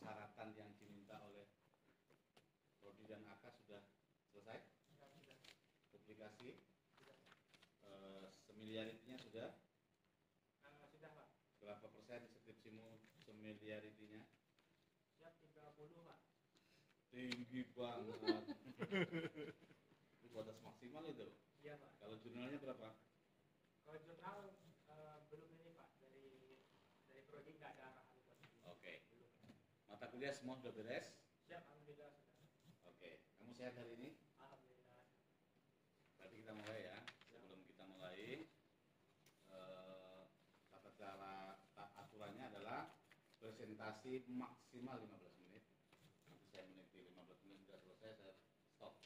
persyaratan yang diminta oleh Prodi dan AK sudah selesai? Sudah. Publikasi? Semiliaritinya sudah? Sudah, Pak. Berapa persen skripsimu semiliaritinya? Siap 30, Pak. Tinggi banget. Itu batas maksimal itu? Iya, Pak. Kalau jurnalnya berapa? Kalau jurnal belum ini, Pak. Dari Prodi nggak ada arahan buat ini. Oke. Belum. Mata kuliah semua sudah beres? Siap, alhamdulillah sudah. Oke. Kamu sehat hari ini? Alhamdulillah. Berarti kita mulai ya. Sebelum kita mulai, tata cara aturannya adalah presentasi maksimal 15 menit. Nanti saya meniti 15 menit sudah selesai, saya stop.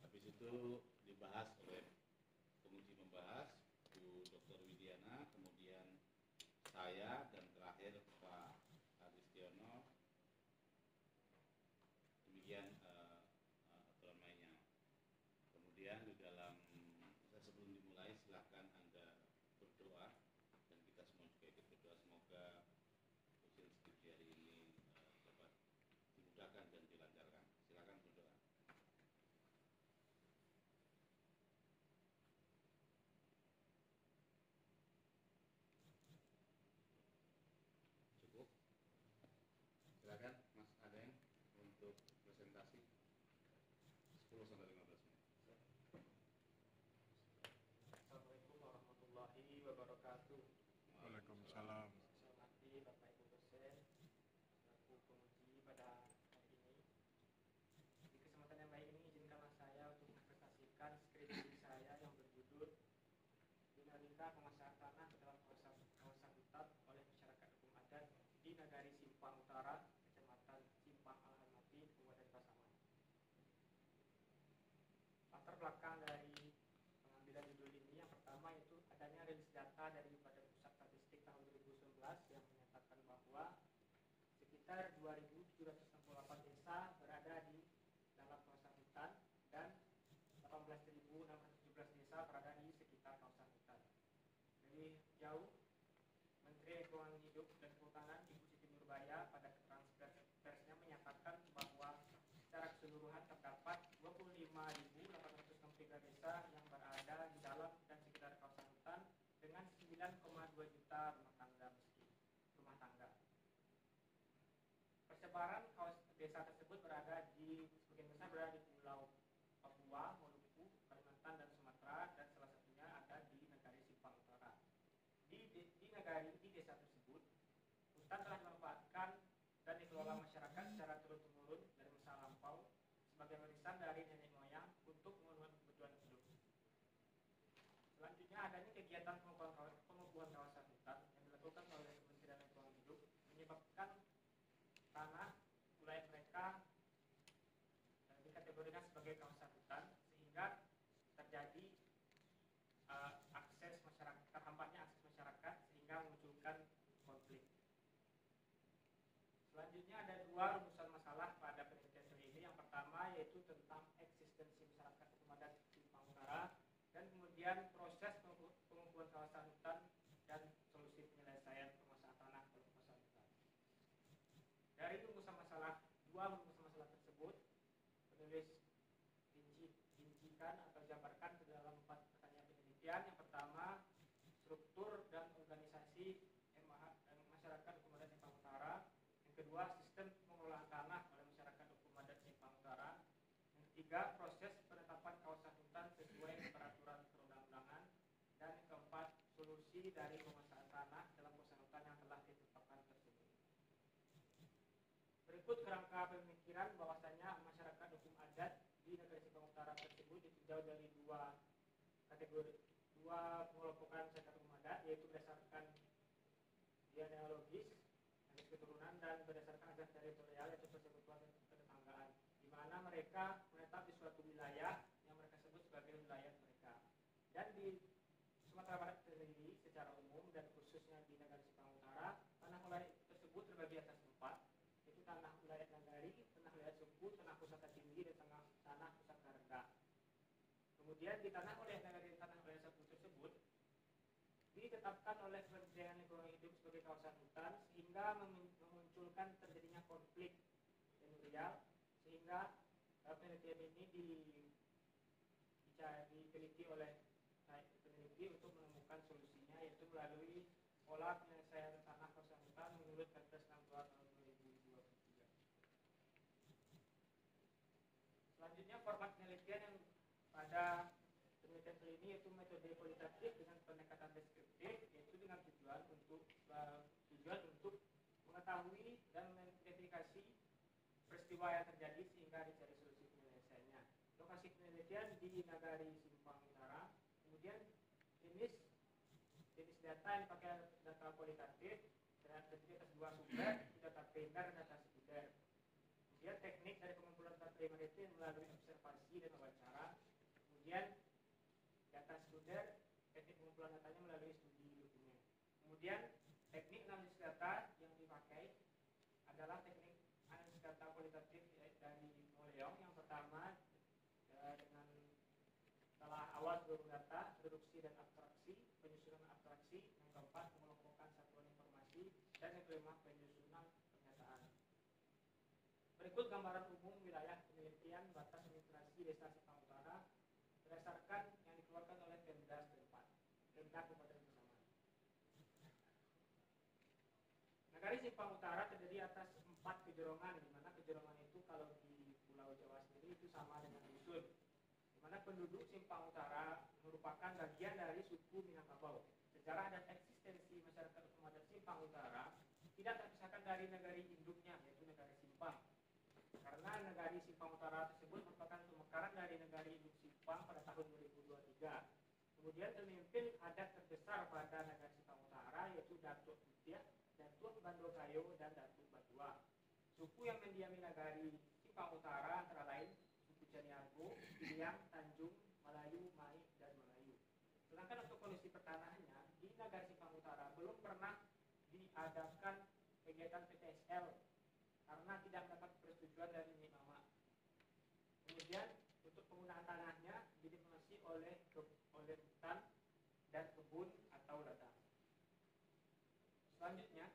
Habis itu dibahas oleh penguji pembahas Bu Dr. Widiana, kemudian saya, dan terakhir Pak Agustiono. Demikian aturan mainnya. Kemudian di dalam sebelum dimulai silahkan Anda berdoa, dan kita semua juga ikut berdoa semoga ujian skripsi hari ini dapat dimudahkan dan dilancarkan. Silakan berdoa. Cukup? Silakan Mas Adeng untuk presentasi 10 sampai 15 menit. Assalamualaikum warahmatullahi wabarakatuh. Waalaikumsalam. Saya hormati Bapak Ibu dosen, selaku penguji pada hari ini. Di kesempatan yang baik ini izinkanlah saya untuk mempresentasikan skripsi saya yang berjudul Dinamika Pemasaran Tanah dalam kawasan hutan oleh masyarakat hukum adat di Nagari Simpang Utara, Kecamatan Simpang Al-Hamati, Kabupaten Pasaman. Latar belakang dari pengambilan judul ini yang pertama yaitu adanya rilis data dari Badan Pusat Statistik tahun 2019 yang menyatakan bahwa sekitar 2.768 desa berada di dalam kawasan hutan dan 18.617 desa berada di sekitar kawasan hutan. Dari jauh, Menteri Lingkungan Hidup dan Kehutanan Ibu Siti Nurbaya pada keterangan persnya menyatakan bahwa secara keseluruhan terdapat 25.863 desa yang berada di dalam dan sekitar kawasan hutan dengan 9,2 juta rumah tangga. Persebaran desa tersebut berada di sebagian besar berada di Pulau Papua, Maluku, Kalimantan dan Sumatera, dan salah satunya ada di Nagari Simpang Utara. Di desa tersebut, hutan telah dimanfaatkan dan dikelola masyarakat secara turun-temurun dari masa lampau sebagai warisan dari nenek moyang untuk memenuhi kebutuhan hidup. Selanjutnya adanya kegiatan pengukuran kawasan hutan yang dilakukan oleh Kementerian Lingkungan Hidup menyebabkan tanah wilayah mereka dikategorikan sebagai kawasan hutan sehingga terjadi terhambatnya akses masyarakat sehingga memunculkan konflik. Selanjutnya ada dua rumusan masalah pada penelitian studi ini. Yang pertama yaitu tentang eksistensi masyarakat hukum adat Simpang Utara, dan kemudian proses pengukuran kawasan hutan dan solusi penyelesaian permasalahan tanah oleh kawasan hutan. Dari dua rumusan masalah tersebut, penulis rincikan atau jabarkan ke dalam 4 pertanyaan penelitian. Yang pertama, struktur dan organisasi masyarakat hukum adat Simpang Utara. Yang kedua, sistem pengelolaan tanah oleh masyarakat hukum adat Simpang Utara. Yang ketiga, proses penetapan kawasan hutan sesuai peraturan perundang-undangan. Dan yang keempat, solusi dari pemasaran tanah dalam kawasan hutan yang telah ditetapkan tersebut. Berikut kerangka pemikiran bahwasanya masyarakat hukum adat di Nagari Simpang Utara tersebut ditinjau dari dua pengelompokan masyarakat hukum adat, yaitu berdasarkan genealogis, garis keturunan, dan berdasarkan azas teritorial yaitu persekutuan dan ketetanggaan, di mana mereka menetap di suatu wilayah yang mereka sebut sebagai wilayah mereka. Dan di Sumatera Barat sendiri secara umum dan khususnya di Nagari Simpang Utara, tanah wilayah tersebut terbagi atas 4, yaitu tanah wilayah Nagari, tanah wilayah suku, tanah pusaka tinggi, dan tanah pusaka rendah. Kemudian di tanah wilayah suku tersebut ditetapkan oleh Kementerian Lingkungan Hidup sebagai kawasan hutan sehingga memunculkan terjadinya konflik tenurial, sehingga penelitian ini diteliti oleh peneliti untuk menemukan solusinya, yaitu melalui pola penyelesaian tanah kawasan hutan menurut Perpres 62 tahun 2023. Selanjutnya, format penelitian yang pada penelitian kali ini yaitu metode kualitatif dengan pendekatan deskriptif, yaitu dengan tujuan untuk mengetahui dan mengidentifikasi peristiwa yang terjadi sehingga dicari solusi penyelesaiannya. Lokasi penelitian di Nagari Simpang Utara. Kemudian jenis data yang pakai data kualitatif terdiri atas dua sumber, data primer dan data sekunder. Kemudian teknik dari pengumpulan data primer itu melalui observasi dan wawancara. Kemudian data sekunder, teknik pengumpulan datanya melalui studi dokumen. Kemudian teknik analisis data yang dipakai adalah teknik analisis data kualitatif dari Moleong. Yang pertama dengan skala awal seluruh data, reduksi dan abstraksi, penyusunan abstraksi. Yang keempat, mengelompokkan satuan informasi, dan yang kelima, penyusunan pernyataan. Berikut gambaran umum wilayah penelitian batas administrasi Desa Simpang Utara berdasarkan yang dikeluarkan oleh Pemda setempat, Pemda Kabupaten Pasaman. Nagari Simpang Utara terdiri atas 4 kejerongan, di mana kejerongan itu kalau di Pulau Jawa sendiri itu sama dengan dusun. Di mana penduduk Simpang Utara merupakan bagian dari suku Minangkabau. Sejarah dan eksistensi masyarakat hukum adat Simpang Utara tidak terpisahkan dari negari induknya, yaitu negari Simpang. Karena negari Simpang Utara tersebut merupakan pemekaran dari negari induk Simpang pada tahun 2023. Kemudian pemimpin adat terbesar pada negari Simpang Utara yaitu Datuk Putiah, Datuk Bandokayo, dan Datuk Batua. Suku yang mendiami nagari Simpang Utara antara lain suku Caniago, Piliang, Tanjung, Melayu, Mai, dan Melayu. Sedangkan untuk kondisi pertanahannya, di nagari Simpang Utara belum pernah diadakan kegiatan PTSL karena tidak mendapat persetujuan dari Nyai Mama. Kemudian untuk penggunaan tanahnya didominasi oleh hutan dan kebun atau ladang. Selanjutnya,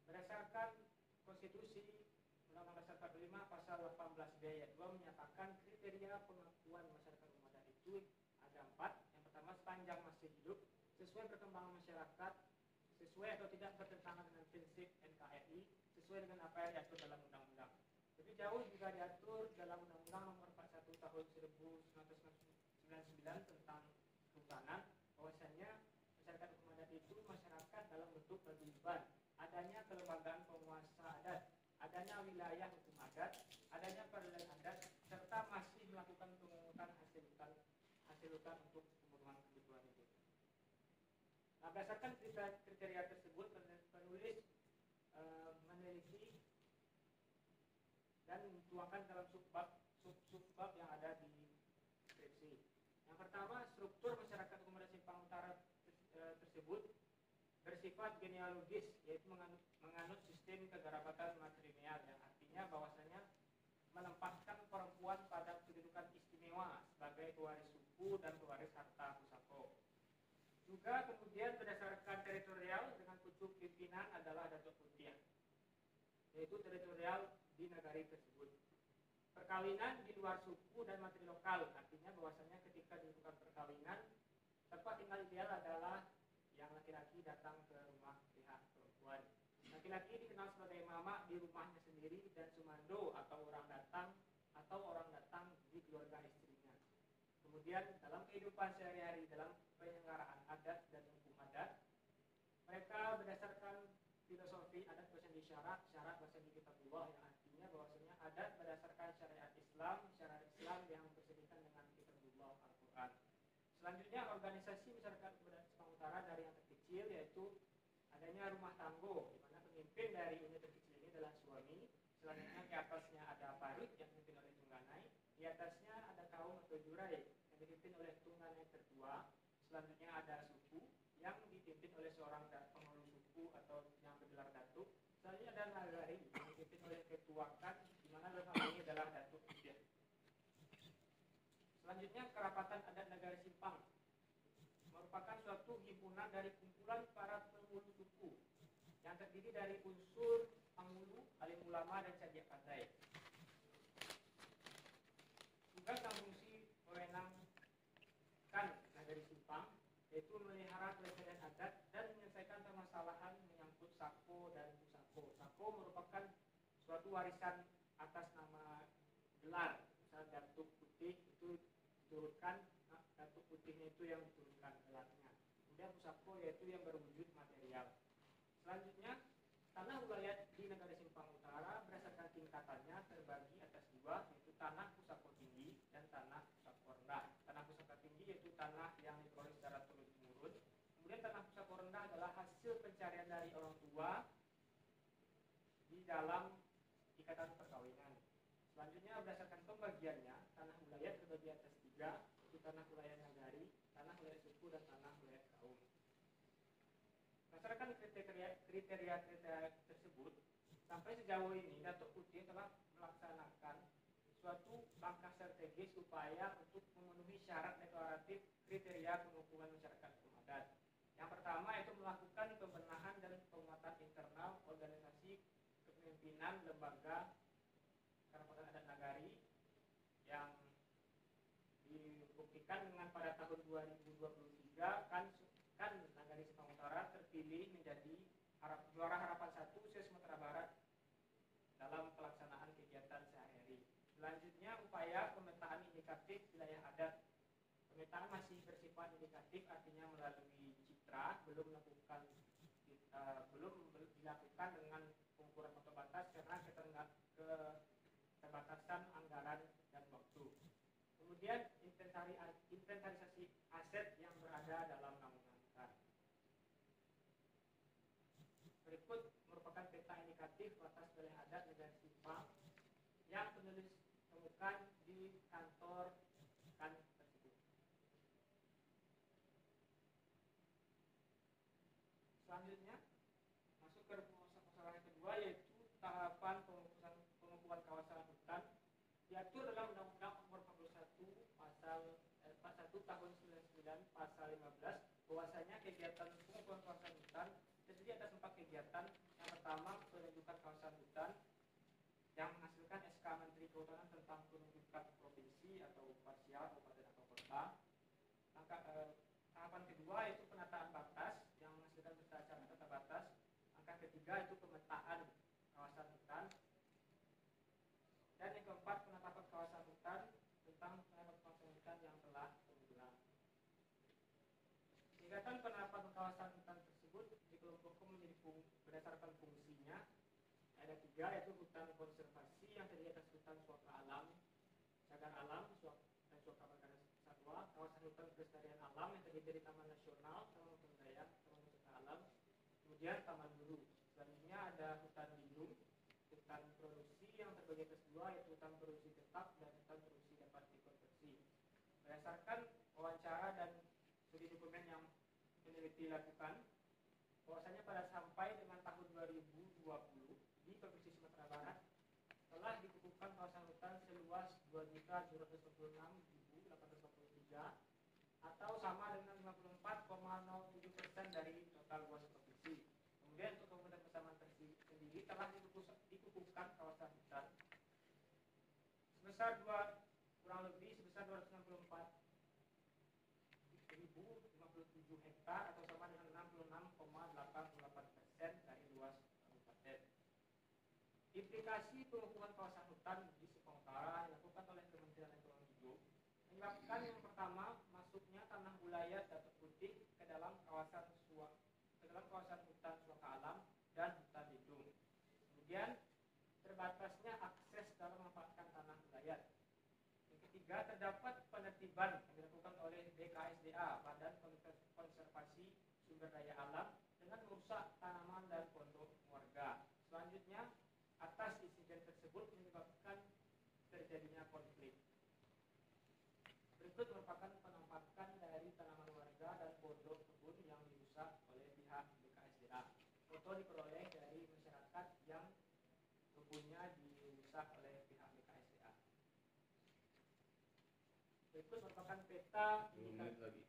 berdasarkan konstitusi Undang-Undang Dasar 45 pasal 18B ayat 2 menyatakan kriteria pengakuan masyarakat hukum adat itu ada 4. Yang pertama, sepanjang masih hidup, sesuai perkembangan masyarakat, sesuai atau tidak bertentangan dengan prinsip NKRI, sesuai dengan apa yang diatur dalam undang-undang. Lebih jauh juga diatur dalam Undang-Undang Nomor 41 Tahun 1999 tentang kehutanan, bahwasanya masyarakat hukum adat itu masyarakat dalam bentuk paguyuban, adanya kelembagaan penguasa adat, adanya wilayah hukum adat, adanya peradilan adat, serta masih melakukan pemungutan hasil hutan untuk pemenuhan kebutuhan hidup. Nah, berdasarkan kriteria tersebut, penulis meneliti dan dituangkan dalam subbab yang ada di skripsi. Yang pertama, struktur masyarakat hukum adat Simpang Utara tersebut bersifat genealogis, yaitu menganut sistem kegerabatan matrilineal, yang artinya bahwasanya menempatkan perempuan pada kedudukan istimewa sebagai pewaris suku dan pewaris harta pusako. Juga kemudian berdasarkan teritorial dengan pucuk pimpinan adalah Datuk Putiah, yaitu teritorial di nagari tersebut. Perkawinan di luar suku dan materi lokal, artinya bahwasanya ketika dilakukan perkawinan, tempat tinggal ideal adalah yang laki-laki datang ke rumah pihak perempuan. Laki-laki dikenal sebagai mama di rumahnya sendiri, dan sumando atau orang datang di keluarga istrinya. Kemudian dalam kehidupan sehari-hari, dalam penyelenggaraan adat dan hukum adat, mereka berdasarkan filosofi adat bersandi syarat bersandi kitabullah, yang artinya bahwasanya adat berdasarkan syariat Islam yang bersediakan dengan kitabullah Al-Quran. Selanjutnya, organisasi masyarakat Simpang Utara dari yang terkecil yaitu adanya rumah tanggo, di mana pemimpin dari unit terkecil ini adalah suami. Selanjutnya di atasnya ada parit yang dipimpin oleh tungganai, di atasnya ada kaum atau jurai yang dipimpin oleh tungganai tertua. Selanjutnya ada suku yang dipimpin oleh seorang penghulu suku atau yang bergelar datuk. Selanjutnya ada nagari yang dipimpin oleh ketuakan, di mana dalam hal ini adalah Datuk Putiah. Selanjutnya, kerapatan adat Nagari Simpang merupakan suatu himpunan dari kumpulan para penghulu suku yang terdiri dari unsur pangulu, alim ulama, dan sajak pandai. Tugas dan fungsi wewenangkan Nagari Simpang yaitu memelihara kelestarian adat dan menyelesaikan permasalahan menyangkut sako dan pusako. Sako merupakan suatu warisan atas nama gelar. Misal datuk putih itu diturunkan, datuk putihnya itu yang diturunkan gelarnya. Kemudian pusako yaitu yang berwujud material. Selanjutnya, tanah wilayah di Negara Simpang Utara berdasarkan tingkatannya terbagi atas dua, yaitu tanah pusako tinggi dan tanah pusako rendah. Tanah pusako tinggi yaitu tanah yang diperoleh secara turun-temurun. Kemudian tanah pusako rendah adalah hasil pencarian dari orang tua di dalam ikatan perkawinan. Selanjutnya berdasarkan pembagiannya, tanah wilayah terbagi atas tiga, yaitu tanah wilayah nagari, tanah wilayah suku, dan tanah wilayah kaum. Berdasarkan kriteria tersebut, sampai sejauh ini Datuk Putih telah melaksanakan suatu langkah strategis upaya untuk memenuhi syarat deklaratif kriteria pengukuhan masyarakat hukum adat. Yang pertama yaitu melakukan pembenahan dan penguatan internal organisasi kepemimpinan lembaga Kerapatan Adat Nagari yang dibuktikan dengan pada tahun 2023 kan Nagari Simpang Utara terpilih menjadi juara harapan 1 se-Sumatera Barat dalam pelaksanaan kegiatan sehari-hari. Selanjutnya upaya pemetaan indikatif wilayah adat. Pemetaan masih bersifat indikatif, artinya melalui citra, belum dilakukan dengan pengukuran foto batas karena keterbatasan anggaran dan waktu. Kemudian inventarisasi aset yang berada dalam naungan hutan. Berikut merupakan peta indikatif batas wilayah adat Negara Simpang yang penulis temukan di kantor kan tersebut. Selanjutnya masuk ke masalah yang kedua, yaitu tahapan pengukuhan kawasan hutan diatur dalam Undang-Undang Nomor 41 Tahun 99 Pasal 15 bahwasanya kegiatan pengukuhan kawasan hutan terdiri atas 4 kegiatan. Yang pertama, penunjukan kawasan hutan yang menghasilkan SK Menteri Kehutanan tentang penunjukan provinsi atau parsial kabupaten atau kota. Tahapan kedua yaitu penataan batas yang menghasilkan berita acara tata batas. Langkah ketiga itu pemetaan kawasan hutan. Dan yang keempat, penetapan kawasan hutan tentang penetapan kawasan hutan yang telah tenggelam. Kegiatan penetapan kawasan hutan tersebut dikelompokkan menjadi berdasarkan fungsinya. Ada 3, yaitu hutan konservasi yang terdiri atas hutan suaka alam, cagar alam, dan suaka bakaran satwa. Kawasan hutan pelestarian alam yang terdiri dari taman nasional, taman hutan daya, taman wisata alam, kemudian taman buru. Selanjutnya ada hutan lindung, hutan produksi yang terbagi atas 2, yaitu hutan produksi tetap dan hutan produksi dapat dikonversi. Berdasarkan wawancara dan studi dokumen yang peneliti lakukan, bahwasanya pada sampai dengan tahun 2020 di Provinsi Sumatera Barat telah dikukuhkan kawasan hutan seluas 2.226.843 atau sama dengan 54,07% dari total luas provinsi. Kemudian untuk Kabupaten Pasaman sendiri telah dikukuhkan kawasan hutan sebesar kurang lebih sebesar 264.057 hektar atau sama dengan 66,88% dari luas kabupaten. Implikasi pengukuhan kawasan hutan di Simpang Utara dilakukan oleh Kementerian Lingkungan Hidup menyebabkan yang pertama, masuknya tanah wilayah Datuk Putih ke dalam kawasan hutan suaka alam dan hutan lindung. Kemudian terbatasnya akses dalam memanfaatkan tanah wilayah. Yang ketiga, terdapat penertiban yang dilakukan oleh BKSDA, Badan Konservasi Sumber Daya Alam, dengan merusak tanaman dan pondok warga. Selanjutnya, atas insiden tersebut menyebabkan terjadinya konflik. Berikut merupakan penampakan dari tanaman warga dan pondok kebun yang dirusak oleh pihak BKSDA. Foto diperoleh dari masyarakat yang kebunnya dirusak oleh pihak BKSDA. Berikut merupakan peta indikatif.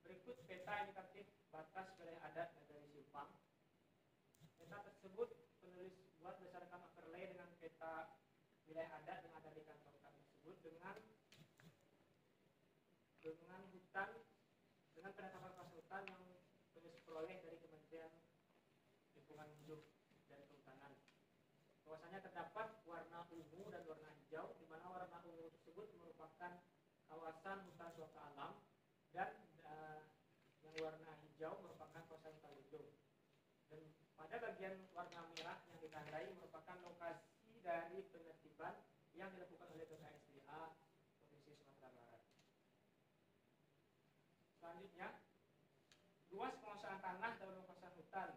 Berikut peta indikatif batas wilayah adat Negari Simpang. Peta tersebut penulis buat berdasarkan overlay dengan peta wilayah adat yang ada di kantor kami tersebut dengan hutan, dengan penetapan kawasan hutan yang penulis peroleh dari Kementerian Lingkungan Hidup dan Kehutanan. Bahwasanya terdapat warna ungu dan warna hijau, di mana warna ungu tersebut merupakan kawasan hutan suaka alam dan yang warna hijau merupakan kawasan hutan lindung. Dan pada bagian warna merah yang ditandai merupakan lokasi dari penertiban yang dilakukan oleh BKSDA Provinsi Sumatera Barat. Selanjutnya, luas penguasaan tanah dalam kawasan hutan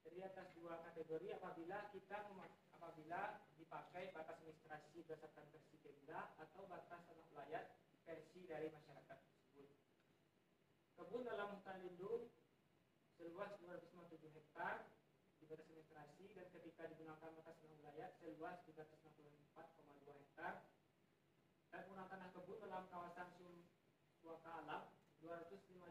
terdiri atas dua kategori apabila dipakai batas administrasi berdasarkan versi Pemda atau batas tanah ulayat versi dari masyarakat tersebut. Kebun dalam hutan lindung seluas 257 hektar di batas administrasi dan ketika digunakan batas tanah ulayat seluas 364,2 hektar dan penggunaan tanah kebun dalam kawasan suaka alam 255,6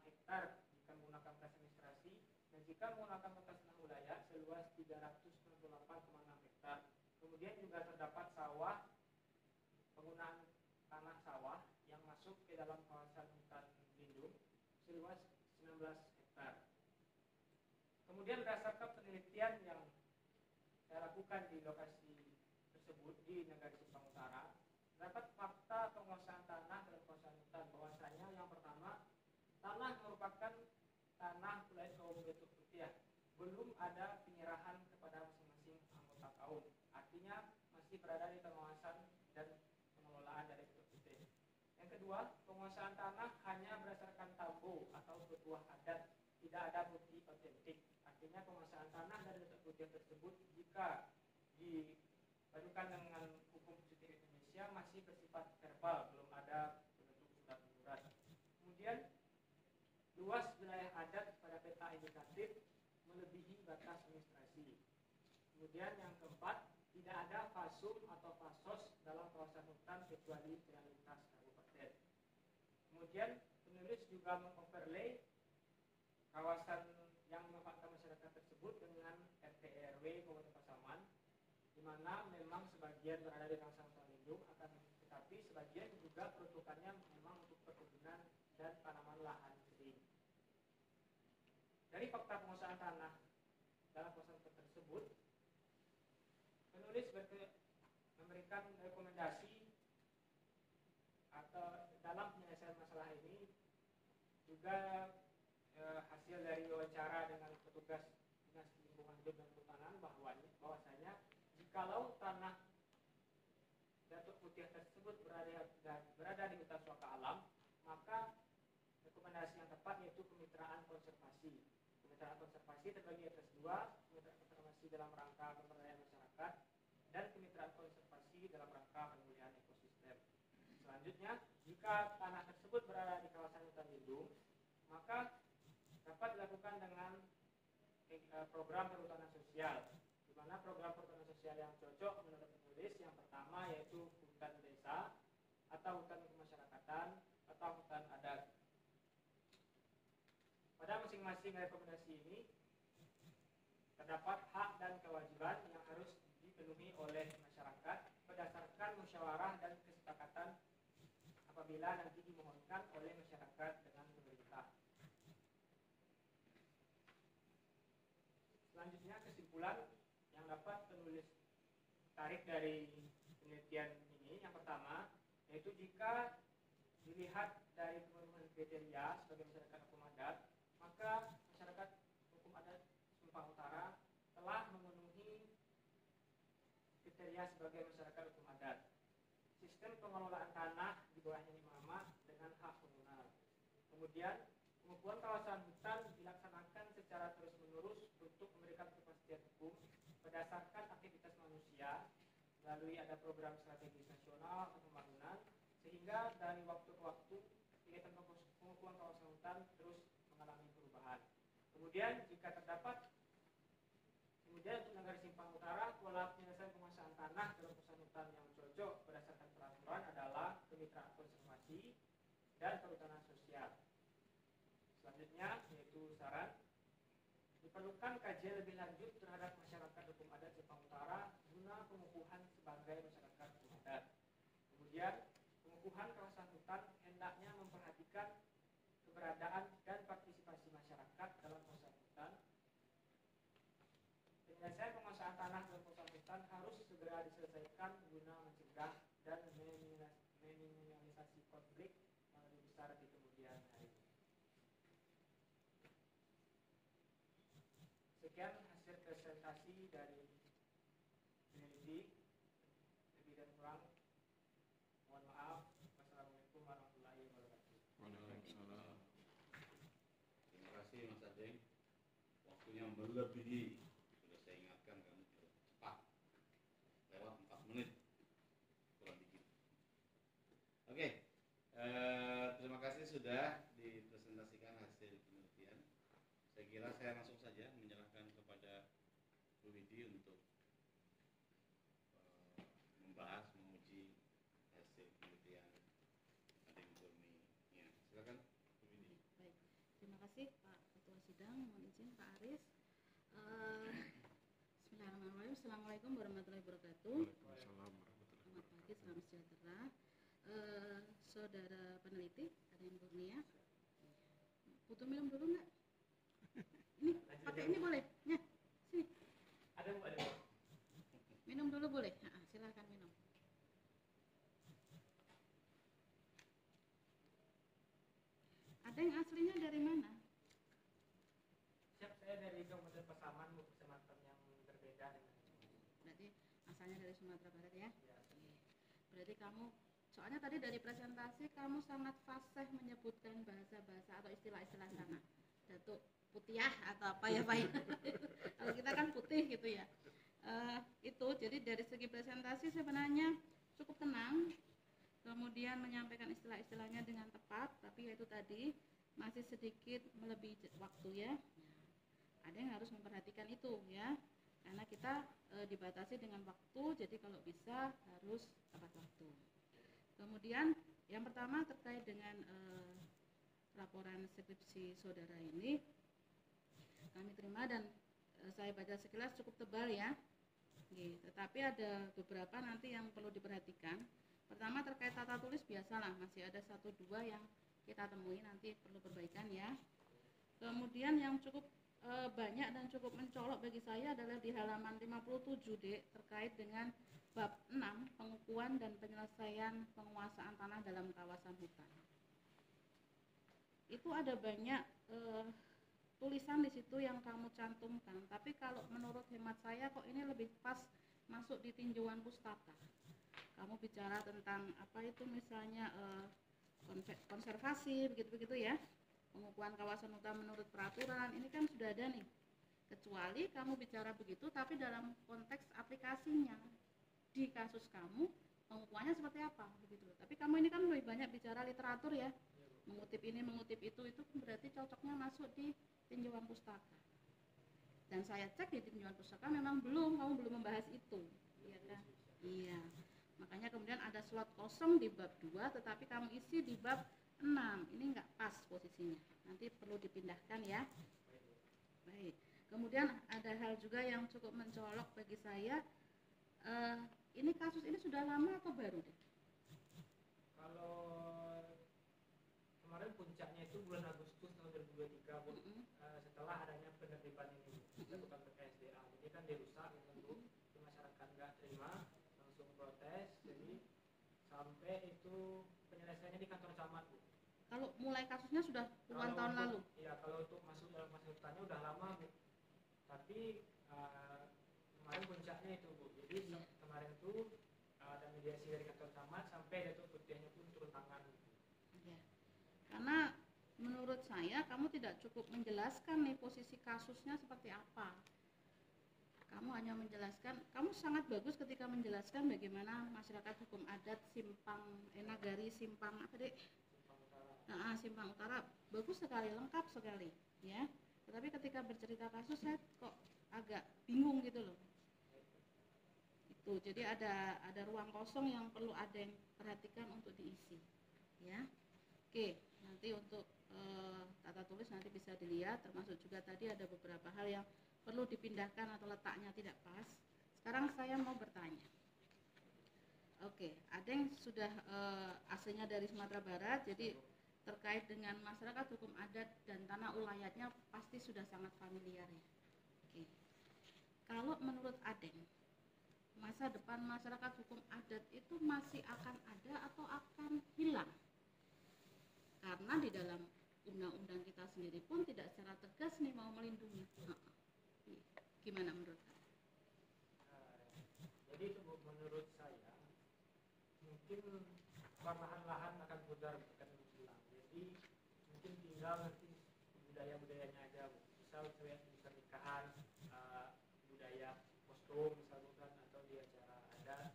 hektar jika menggunakan batas administrasi dan jika menggunakan batas tanah ulayat seluas 368,6 hektar. Kemudian juga terdapat sawah, penggunaan tanah sawah yang masuk ke dalam kawasan hutan lindung seluas 19 hektar. Kemudian berdasarkan penelitian yang saya lakukan di lokasi tersebut di Negari Simpang Utara, terdapat fakta penguasaan tanah dalam kawasan hutan. Bahwasanya yang pertama, tanah merupakan tanah wilayah kaum Betuk Putih. Belum ada penyerahan kepada masing-masing anggota kaum. Artinya masih berada di pengawasan dan pengelolaan dari Betuk Putih. Yang kedua, penguasaan tanah hanya berdasarkan tabu atau petuah adat, tidak ada bukti otentik. Artinya penguasaan tanah dari Betuk Putih tersebut jika dipadukan dengan hukum positif Indonesia masih bersifat verbal, belum ada bentuk surat menyurat. Kemudian luas wilayah adat pada peta indikatif melebihi batas administrasi. Kemudian yang keempat, tidak ada fasum atau fasos dalam kawasan hutan kecuali prioritas kabupaten. Kemudian penulis juga mengoverlay kawasan yang memanfaatkan masyarakat tersebut dengan RT RW Kabupaten Pasaman, di mana memang sebagian berada di kawasan hutan lindung, akan tetapi sebagian juga peruntukannya memang untuk perkebunan dan tanaman lahan kering. Dari fakta penguasaan tanah dalam kawasan tersebut, penulis memberikan rekomendasi atau dalam penyelesaian masalah ini juga hasil dari wawancara dengan petugas Dinas Lingkungan Hidup dan Kehutanan bahwasanya jikalau tanah Datuk Putih tersebut berada di hutan suaka alam, maka rekomendasi yang tepat yaitu kemitraan konservasi. Kemitraan konservasi terbagi atas dua, kemitraan konservasi dalam rangka pemberdayaan masyarakat dan kemitraan konservasi dalam rangka pemulihan ekosistem. Selanjutnya, jika tanah tersebut berada di kawasan hutan lindung, maka dapat dilakukan dengan program perhutanan sosial, di mana program perhutanan sosial yang cocok menurut penulis yang pertama yaitu hutan desa atau hutan kemasyarakatan atau hutan adat. Pada masing-masing rekomendasi ini terdapat hak dan kewajiban yang harus dipenuhi oleh masyarakat berdasarkan musyawarah dan kesepakatan apabila nanti dimohonkan oleh masyarakat dengan pemerintah. Selanjutnya kesimpulan yang dapat penulis tarik dari penelitian ini, yang pertama yaitu jika dilihat dari pemenuhan kriteria sebagai masyarakat hukum adat, maka masyarakat hukum adat Simpang Utara telah memenuhi kriteria sebagai masyarakat hukum adat. Sistem pengelolaan tanah di bawahnya Mama dengan hak komunal. Kemudian pengukuhan kawasan hutan dilaksanakan secara terus-menerus untuk memberikan kepastian hukum berdasarkan aktivitas manusia melalui ada program strategis nasional atau pembangunan, sehingga dari waktu ke waktu kegiatan pengukuhan kawasan hutan terus mengalami perubahan. Kemudian untuk Negari Simpang Utara, pola penyelesaian penguasaan tanah dalam kawasan hutan yang cocok berdasarkan peraturan adalah kemitraan konservasi dan perhutanan sosial. Selanjutnya yaitu saran Diperlukan kajian lebih lanjut terhadap masyarakat hukum adat Jepang Utara guna pengukuhan sebagai masyarakat hukum adat. Kemudian, pengukuhan kawasan hutan hendaknya memperhatikan keberadaan dan partisipasi masyarakat dalam kawasan hutan. Penyelesaian penguasaan tanah dalam kawasan hutan harus segera diselesaikan guna mencegah dan meminimalisasi konflik yang lebih besar di kemudian hari. Sekian hasil presentasi dari peneliti. Lebih dan kurang mohon maaf. Wassalamualaikum warahmatullahi wabarakatuh. Waalaikumsalam. Terima kasih Mas Adeng. Waktunya melebihi. Sudah saya ingatkan kamu cepat. Lewat 4 menit. Kurang dikit. Oke. Terima kasih sudah dipresentasikan hasil penelitian. Saya kira saya langsung saja menyerahkan kepada Bu Widi untuk membahas, menguji hasil penelitian Adeng Kurni. Ya, silakan Bu Widi. Baik, terima kasih Pak Ketua Sidang. Mohon izin Pak Aris. Bismillahirrahmanirrahim. Assalamualaikum warahmatullahi wabarakatuh. Waalaikumsalam warahmatullahi Selamat pagi, wabarakatuh. salam sejahtera. Saudara peneliti, Adeng Kurnia. Butuh minum dulu nggak? Ini pakai ini boleh? Ya, sini. Ada Bu, ada. Minum dulu boleh? Silakan minum. Adeng aslinya dari mana? Siap, saya dari Kabupaten Pasaman, Bu, kecamatan yang berbeda dengan Berarti asalnya dari Sumatera Barat ya? ya. Oke. Berarti kamu, soalnya tadi dari presentasi kamu sangat fasih menyebutkan bahasa-bahasa atau istilah-istilah sana. Datuk putiah atau apa ya Pak? Kalau kita kan putih gitu ya. Itu jadi dari segi presentasi sebenarnya cukup tenang. Kemudian menyampaikan istilah-istilahnya dengan tepat, tapi yaitu tadi masih sedikit melebihi waktu ya. Ada yang harus memperhatikan itu ya. Karena kita dibatasi dengan waktu, jadi kalau bisa harus tepat waktu. Kemudian yang pertama terkait dengan laporan skripsi saudara ini kami terima dan saya baca sekilas cukup tebal ya. Tetapi ada beberapa nanti yang perlu diperhatikan. Pertama terkait tata tulis biasalah masih ada 1-2 yang kita temui nanti perlu perbaikan ya. Kemudian yang cukup banyak dan cukup mencolok bagi saya adalah di halaman 57 D terkait dengan bab 6 pengukuhan dan penyelesaian penguasaan tanah dalam kawasan hutan. Itu ada banyak tulisan di situ yang kamu cantumkan, tapi kalau menurut hemat saya kok ini lebih pas masuk di tinjauan pustaka. Kamu bicara tentang apa itu misalnya konservasi begitu-begitu ya. Pengukuhan kawasan hutan menurut peraturan ini kan sudah ada nih. Kecuali kamu bicara begitu tapi dalam konteks aplikasinya di kasus kamu pengukuhannya seperti apa begitu. Tapi kamu ini kan lebih banyak bicara literatur ya. Mengutip ini, mengutip itu berarti cocoknya masuk di tinjauan pustaka. Dan saya cek di tinjauan pustaka memang kamu belum membahas itu. Iya kan? Iya. Makanya kemudian ada slot kosong di bab 2 tetapi kamu isi di bab 6. Ini enggak pas posisinya. Nanti perlu dipindahkan ya. Baik. Kemudian ada hal juga yang cukup mencolok bagi saya. Ini kasus ini sudah lama atau baru deh? Kalau kemarin puncaknya itu bulan Agustus tahun 2023 Bu. Setelah adanya penertiban ini dilakukan PKSDA. Ini kan dirusak ya tentu masyarakat nggak terima langsung protes. Jadi sampai itu penyelesaiannya di kantor camat Bu. Kalau mulai kasusnya sudah puluhan tahun lalu? Iya, kalau untuk masuk dalam masa hutannya udah lama Bu. Tapi kemarin puncaknya itu Bu. Jadi kemarin itu ada mediasi dari kantor camat sampai Datuk Putihnya pun turun tangan. Ya. Karena menurut saya kamu tidak cukup menjelaskan nih posisi kasusnya seperti apa. Kamu hanya menjelaskan, kamu sangat bagus ketika menjelaskan bagaimana masyarakat hukum adat Nagari Simpang apa deh? Simpang Utara bagus sekali, lengkap sekali, ya. Tetapi ketika bercerita kasus saya kok agak bingung gitu loh. Itu, jadi ada ruang kosong yang perlu ada yang perhatikan untuk diisi, ya. Oke, nanti untuk tata tulis nanti bisa dilihat, termasuk juga tadi ada beberapa hal yang perlu dipindahkan atau letaknya tidak pas. Sekarang saya mau bertanya. Oke, Adeng sudah aslinya dari Sumatera Barat, jadi terkait dengan masyarakat hukum adat dan tanah ulayatnya pasti sudah sangat familiar ya. Oke. Kalau menurut Adeng, masa depan masyarakat hukum adat itu masih akan ada atau akan hilang? Karena di dalam undang-undang kita sendiri pun tidak secara tegas nih mau melindungi. Gimana menurut Anda? Jadi itu Bu, menurut saya mungkin perlahan-lahan akan pudar, akan hilang. Jadi mungkin tinggal nanti budaya-budayanya aja Bu. Misal pernikahan, budaya kostum misalnya kan, atau di acara adat.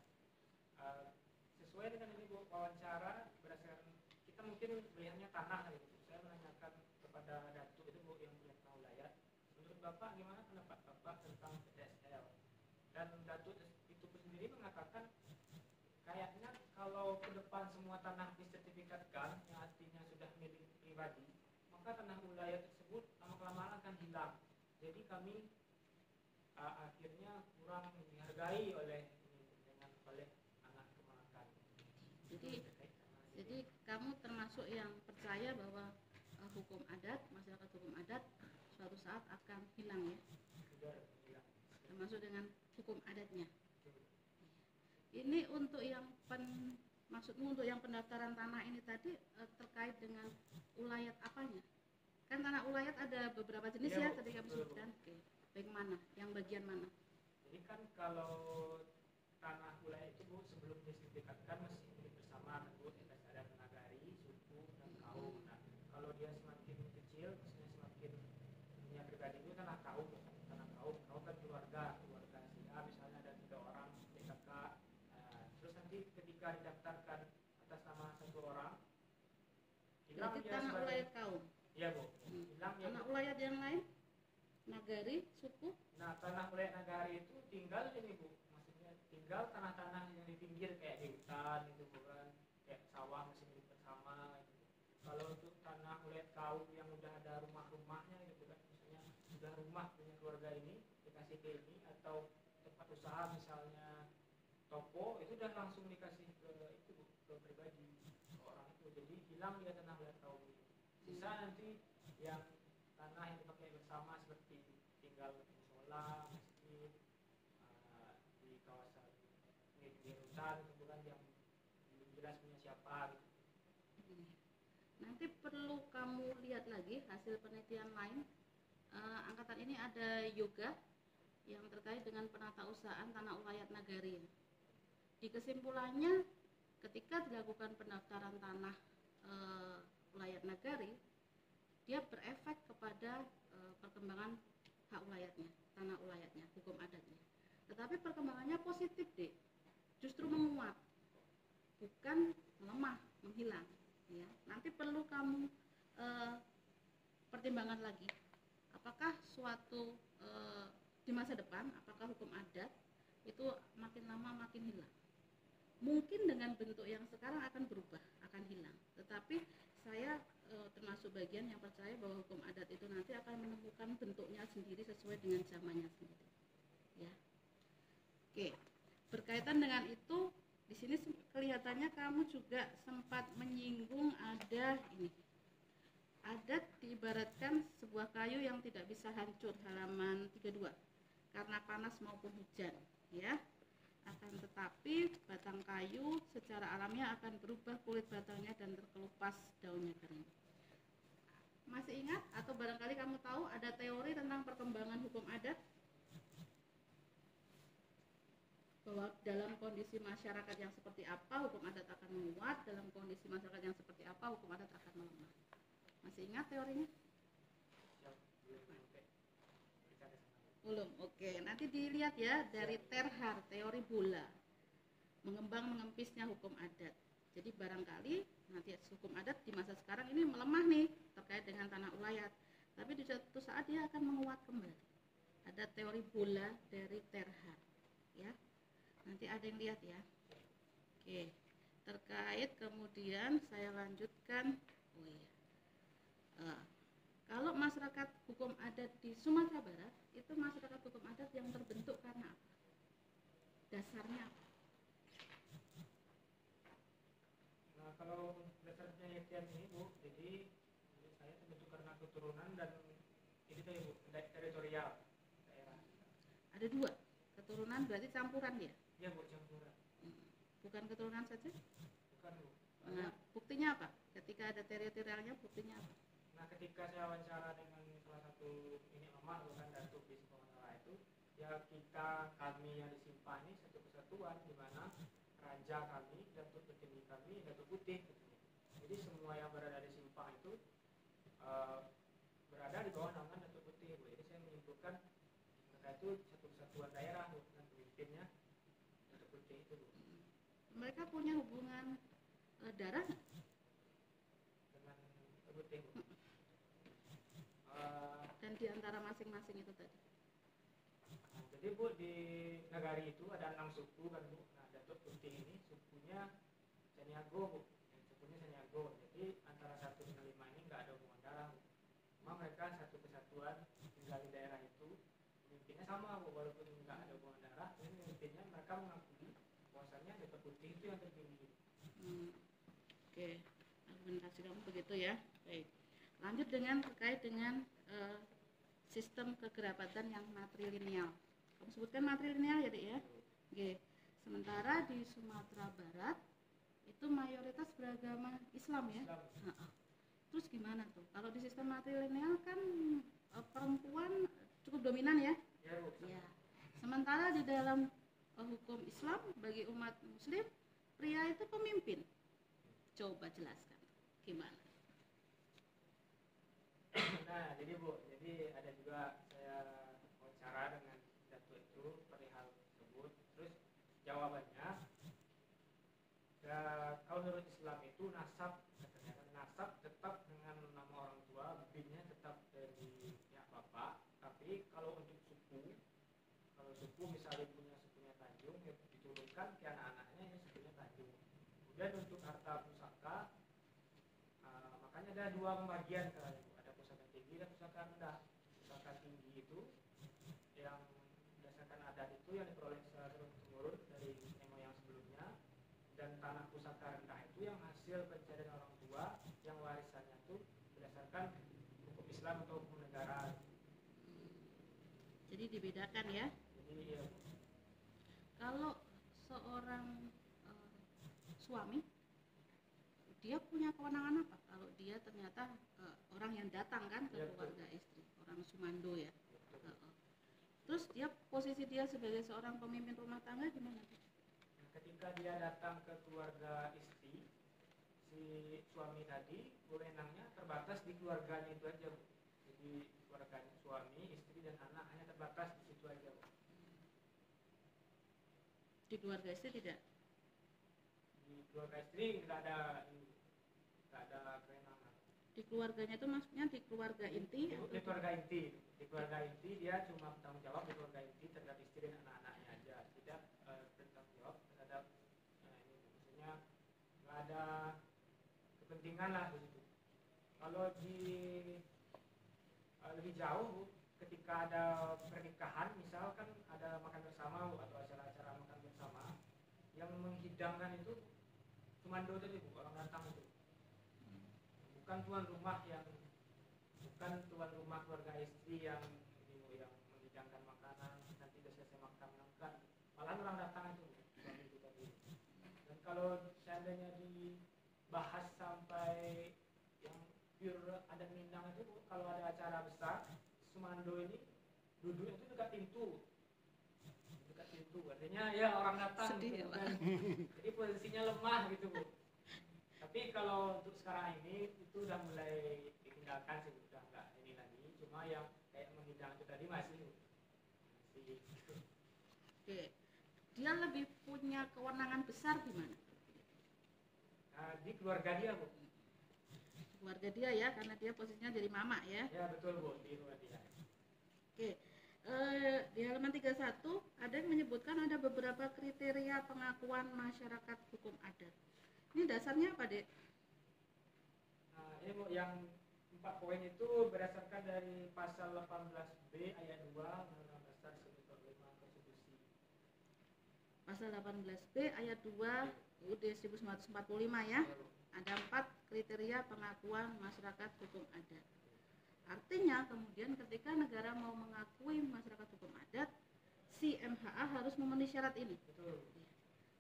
Sesuai dengan ini Bu, wawancara berdasarkan kita mungkin melihatnya tanah gitu. Saya menanyakan kepada Datu itu Bu yang punya tanah ulayat. Menurut Bapak gimana pendapat Bapak tentang PDSL? Dan Datu itu sendiri mengatakan kayaknya kalau ke depan semua tanah disertifikatkan, yang artinya sudah milik pribadi, maka tanah ulayat tersebut lama-kelamaan akan hilang. Jadi kami akhirnya kurang dihargai oleh anak keponakan. Jadi kamu termasuk yang percaya bahwa hukum adat, masyarakat hukum adat suatu saat akan hilang ya? Sudah hilang. Termasuk dengan hukum adatnya. Ini untuk yang maksudmu untuk yang pendaftaran tanah ini tadi terkait dengan ulayat apanya? Kan tanah ulayat ada beberapa jenis ya tadi kamu sebutkan. Oke. Baik mana? Yang bagian mana? Jadi kan kalau tanah ulayat itu Bu sebelum disertifikatkan masih milik bersama kan Bu, ada nagari, suku dan kaum. Nah, kalau dia semakin kecil, maksudnya semakin punya pribadi itu tanah kaum kan keluarga sehingga misalnya ada 3 orang PKK. Terus nanti ketika didaftarkan atas nama 1 orang, hilang berarti dia tanah sebagai ulayat kaum. Iya Bu, hilang dia. Tanah ulayat yang lain? Nagari, suku? Nah, tanah ulayat nagari itu tinggal ini Bu, maksudnya tinggal tanah-tanah yang di pinggir kayak di hutan itu bukan kayak sawah masih milik bersama gitu. Kalau untuk tanah ulayat kaum yang udah ada rumah-rumahnya gitu kan, misalnya sudah rumah punya keluarga ini dikasih ke ini, atau tempat usaha misalnya toko itu udah langsung dikasih ke itu Bu, ke pribadi ke orang itu. Jadi hilang dia tanah ulayat kaum itu. Sisa nanti yang tanah yang dipakai bersama seperti tinggal musola, masjid, di kawasan pinggir hutan itu kan yang belum jelas punya siapa gitu. Nanti perlu kamu lihat lagi hasil penelitian lain. Angkatan ini ada yoga yang terkait dengan penatausahaan tanah ulayat nagari. Di kesimpulannya, ketika dilakukan pendaftaran tanah ulayat nagari, dia berefek kepada perkembangan hak ulayatnya, tanah ulayatnya, hukum adatnya. Tetapi perkembangannya positif deh, justru menguat, bukan melemah, menghilang. Ya, nanti perlu kamu pertimbangan lagi, apakah suatu di masa depan, apakah hukum adat itu makin lama makin hilang. Mungkin dengan bentuk yang sekarang akan berubah, akan hilang. Tetapi saya termasuk bagian yang percaya bahwa hukum adat itu nanti akan menemukan bentuknya sendiri sesuai dengan zamannya sendiri. Ya. Oke. Berkaitan dengan itu, di sini kelihatannya kamu juga sempat menyinggung ada ini. Adat diibaratkan sebuah kayu yang tidak bisa hancur, halaman 32. Karena panas maupun hujan, ya. Akan tetapi batang kayu secara alamiah akan berubah kulit batangnya dan terkelupas daunnya kering. Masih ingat atau barangkali kamu tahu ada teori tentang perkembangan hukum adat? Bahwa dalam kondisi masyarakat yang seperti apa hukum adat akan menguat, dalam kondisi masyarakat yang seperti apa hukum adat akan melemah. Masih ingat teorinya? Belum, oke. Nanti dilihat ya dari Terhar, teori bola, mengembang mengempisnya hukum adat. Jadi barangkali nanti hukum adat di masa sekarang ini melemah nih terkait dengan tanah ulayat, tapi di suatu saat dia akan menguat kembali. Ada teori bola dari Terhar, ya. Nanti ada yang lihat ya. Oke. Terkait kemudian saya lanjutkan Oh iya. Eh, Kalau masyarakat hukum adat di Sumatera Barat, itu masyarakat hukum adat yang terbentuk karena apa? Dasarnya apa? Nah, kalau dasar penelitian ini Bu, jadi menurut saya terbentuk karena keturunan dan ini tadi Bu, teritorial daerah. Ada dua. Keturunan berarti campuran dia. Ya Bu, campuran. Bukan keturunan saja. Bukan Bu. Nah, buktinya apa? Ketika ada teritorialnya, buktinya apa? Nah, ketika saya wawancara dengan salah satu ini Amar bukan Datuk di Sumatera itu, ya kami yang di Simpang ini satu kesatuan di mana raja kami, Datuk petinggi kami, Datuk Putih. Jadi semua yang berada di Simpang itu berada di bawah naungan Datuk Putih. Jadi saya menyimpulkan mereka itu satu kesatuan daerah dan pemimpinnya Datuk Putih itu. Mereka punya hubungan darah nggak? Dengan Datuk Putih. Dan di antara masing-masing itu tadi. Nah, jadi Bu di Nagari itu ada 6 suku kan Bu. Nah, Datuk Putih ini sukunya Saniago Bu. Sukunya Saniago. Jadi antara 1 dengan 5 ini nggak ada hubungan darah Bu. Cuma mereka satu kesatuan tinggal di daerah itu. Pemimpinnya sama Bu, walaupun nggak ada hubungan darah, ini pemimpinnya mereka mengakui bahwasannya Datuk Putih itu yang terpilih. Oke, argumentasi kamu begitu ya. Baik. Lanjut dengan terkait dengan sistem kekerabatan yang matrilineal. Kamu sebutkan matrilineal ya, Dek ya? Oke. Sementara di Sumatera Barat itu mayoritas beragama Islam ya. Islam. Terus gimana tuh? Kalau di sistem matrilineal kan perempuan cukup dominan ya? Ya Bu. Ya. Sementara di dalam hukum Islam bagi umat Muslim pria itu pemimpin. Coba jelaskan gimana? Nah, jadi Bu, jadi ada juga saya wawancara dengan Datuk itu perihal tersebut. Terus jawabannya, ya, kalau menurut Islam itu nasab, katanya nasab tetap dengan nama orang tua, binnya tetap dari ya bapak. Tapi kalau untuk suku, kalau suku misalnya punya sukunya Tanjung, ya diturunkan ke anak-anaknya ini sukunya Tanjung. Kemudian untuk harta pusaka, makanya ada 2 pembagian katanya Bu. Ada pusaka tinggi dan pusaka rendah. Pusaka tinggi itu yang berdasarkan adat itu yang diperoleh secara turun-temurun dari nenek moyang sebelumnya, dan tanah pusaka rendah itu yang hasil pencarian orang tua yang warisannya itu berdasarkan hukum Islam atau hukum negara. Jadi dibedakan ya. Jadi ya, Kalau seorang suami, dia punya kewenangan apa? Kalau dia ternyata orang yang datang kan ke Ya, keluarga istri, orang Sumando ya. Terus dia posisi dia sebagai seorang pemimpin rumah tangga gimana? nah, ketika dia datang ke keluarga istri, si suami tadi wewenangnya terbatas di keluarganya itu aja Bu. Jadi keluarganya suami, istri dan anak hanya terbatas di situ aja Bu. Di keluarga istri tidak? Di keluarga istri nggak ada kewenangan. Di keluarganya itu maksudnya di keluarga inti? Di keluarga inti, di keluarga inti dia cuma bertanggung jawab di keluarga inti terhadap istri dan anak-anaknya aja, tidak bertanggung jawab terhadap ini maksudnya nggak ada kepentingan lah begitu. Kalau di lebih jauh Bu, ketika ada pernikahan misalkan ada makan bersama Bu, atau acara-acara makan bersama yang menghidangkan itu Sumando tadi Bu, orang datang itu bukan tuan rumah keluarga istri yang menghidangkan makanan, nanti udah selesai makan malah orang datang itu suami itu tadi. Dan kalau seandainya dibahas sampai yang pure adat Minang itu, kalau ada acara besar Sumando ini duduknya itu dekat pintu, artinya ya orang datang Sedih gitu, ya, Pak. kan. Jadi posisinya lemah gitu Bu. Tapi kalau untuk sekarang ini itu udah mulai ditinggalkan sih, udah nggak ini lagi. Cuma yang kayak menghidang itu tadi masih Oke. Dia lebih punya kewenangan besar di mana? di keluarga dia Bu. Keluarga dia ya, karena dia posisinya jadi mama ya. Ya betul Bu, di keluarga dia. Oke. Di halaman 31 ada yang menyebutkan ada beberapa kriteria pengakuan masyarakat hukum adat. Ini dasarnya apa, Dek? Ini yang 4 poin itu berdasarkan dari pasal 18B ayat 2 Undang-Undang Dasar 1945 Konstitusi. Pasal 18B ayat 2 UUD 1945 ya. Ada 4 kriteria pengakuan masyarakat hukum adat. Artinya kemudian ketika negara mau mengakui masyarakat hukum adat, si MHA harus memenuhi syarat ini. Betul.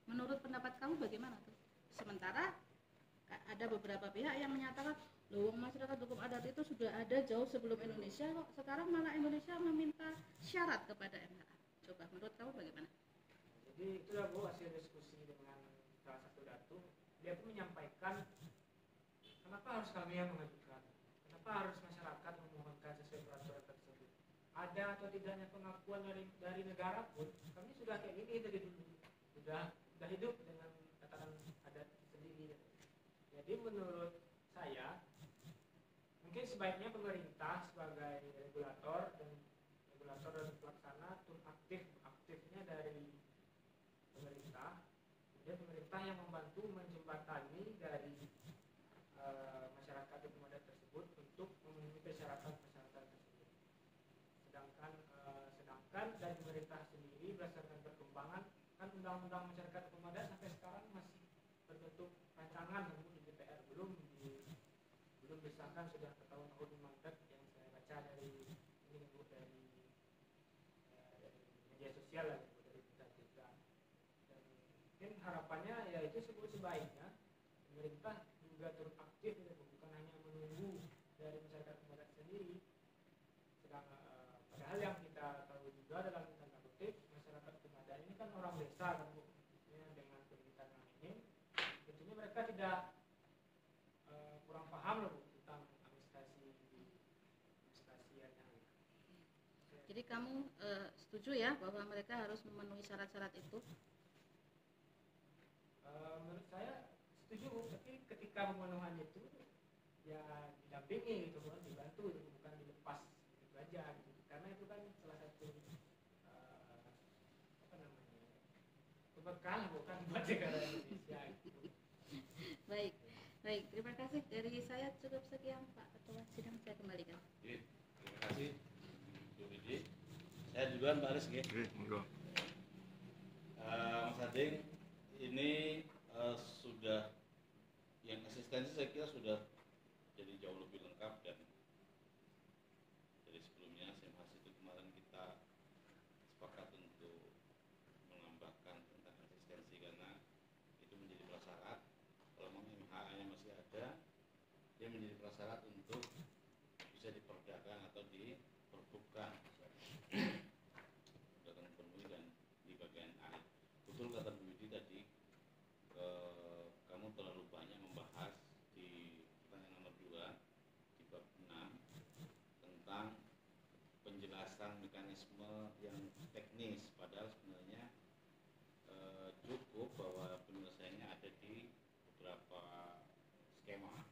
Menurut pendapat kamu bagaimana tuh? Sementara ada beberapa pihak yang menyatakan, loh masyarakat hukum adat itu sudah ada jauh sebelum Indonesia kok, sekarang malah Indonesia meminta syarat kepada MHA. Coba menurut kamu bagaimana? Jadi itulah Bu hasil diskusi dengan salah satu datu. Dia pun menyampaikan kenapa harus kami yang mengajukan, kenapa harus masyarakat memohonkan sesuai peraturan tersebut. Ada atau tidaknya pengakuan dari negara pun kami sudah kayak gini dari dulu, sudah hidup dengan tatanan adat sendiri. Jadi menurut saya mungkin sebaiknya pemerintah sebagai regulator dan pelaksana turut aktifnya dari pemerintah, kemudian pemerintah yang membantu menjembatani dari masyarakat hukum adat tersebut untuk memenuhi persyaratan-persyaratan tersebut. Sedangkan dari pemerintah sendiri berdasarkan perkembangan kan undang-undang masyarakat hukum adat sampai sekarang masih berbentuk rancangan di DPR, belum disahkan, sudah bertahun-tahun memadat yang saya baca dari media sosial lah, dari berita-berita. Dan mungkin harapannya ya itu sebaiknya pemerintah juga turut aktif, bukan hanya menunggu dari masyarakat hukum adat sendiri. Padahal yang kita tahu juga dalam tanda kutip masyarakat hukum adat ini kan orang desa kan Bu, dengan pendidikan ini tentunya mereka tidak kurang paham loh Bu tentang administrasi yang ada. Jadi kamu setuju ya bahwa mereka harus memenuhi syarat-syarat itu? Menurut saya setuju Bu, tapi ketika pemenuhan itu ya didampingi gitu kan, dibantu gitu, bukan dilepas gitu aja gitu. Karena itu kan salah satu bekal bukan buat negara Indonesia gitu. Baik, terima kasih. Dari saya cukup sekian Pak Ketua Sidang, saya kembalikan. Jadi, terima kasih Bu Widi. Saya duluan Pak Aris. Monggo. Mas Ading, ini sudah yang eksistensi saya kira sudah jadi jauh lebih lengkap, dan dari sebelumnya SEMHAS itu kemarin kita sepakat untuk menambahkan tentang eksistensi karena itu menjadi prasyarat. Kalau memang MHA-nya masih ada, dia menjadi prasyarat untuk bisa diperdagang atau diperbukkan. Sudah terpenuhi dan di bagian akhir. Betul kata Bu Widi tadi, kamu terlalu banyak membahas di pertanyaan nomor 2 di bab 6 tentang penjelasan mekanisme yang teknis, padahal sebenarnya cukup bahwa penyelesaiannya ada di beberapa skema,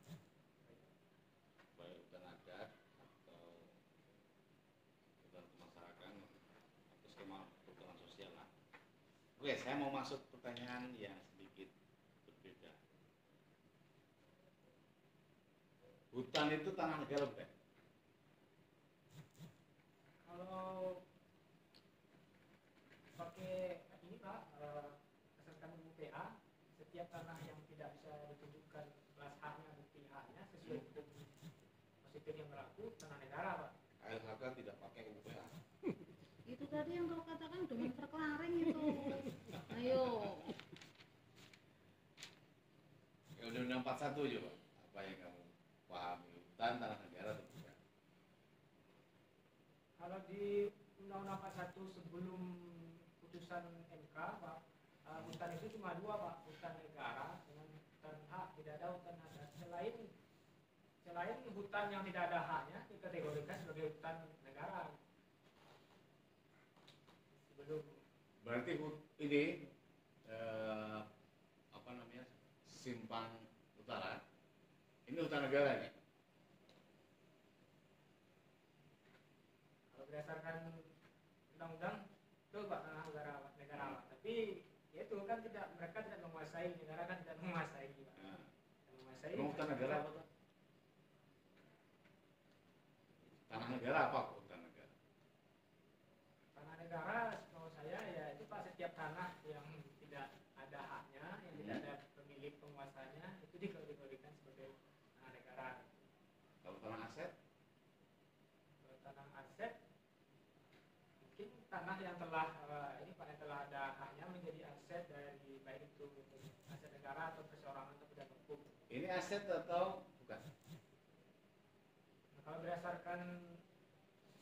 baik hutan adat atau hutan kemasyarakatan atau skema perhutanan sosial lah. Oke, saya mau masuk pertanyaan yang sedikit berbeda. Hutan itu tanah negara bukan? Kalau pakai ini Pak, berdasarkan UPA, setiap tanah yang tidak bisa ditunjukkan kelas haknya bukti haknya sesuai hukum positif yang berlaku tanah negara Pak. KLHK tidak pakai UPA. Itu tadi yang kau katakan dengan verklaring itu. Ayo. Ya Undang-Undang 41 coba. Apa yang kamu pahami, hutan tanah negara atau bukan? Kalau di Undang-Undang 41 sebelum putusan MK Pak, hutan itu cuma 2 Pak, hutan negara dengan hutan hak, tidak ada hutan adat. Selain hutan yang tidak ada haknya dikategorikan sebagai hutan negara. Sebelum Berarti ini apa namanya, Simpang Utara ini hutan negara ya? kalau berdasarkan undang-undang itu Pak tanah negara Pak. Tapi ya itu kan mereka tidak menguasai, negara kan tidak menguasai Pak. Nah, Tidak menguasai. emang hutan negara apa tuh? penguasanya itu dikategorikan sebagai tanah negara. Kalau tanah aset, Kalau tanah aset, mungkin tanah yang telah ini Pak yang telah ada haknya menjadi aset dari baik itu aset negara atau perseorangan atau pedagang hukum. ini aset atau bukan? Nah, kalau berdasarkan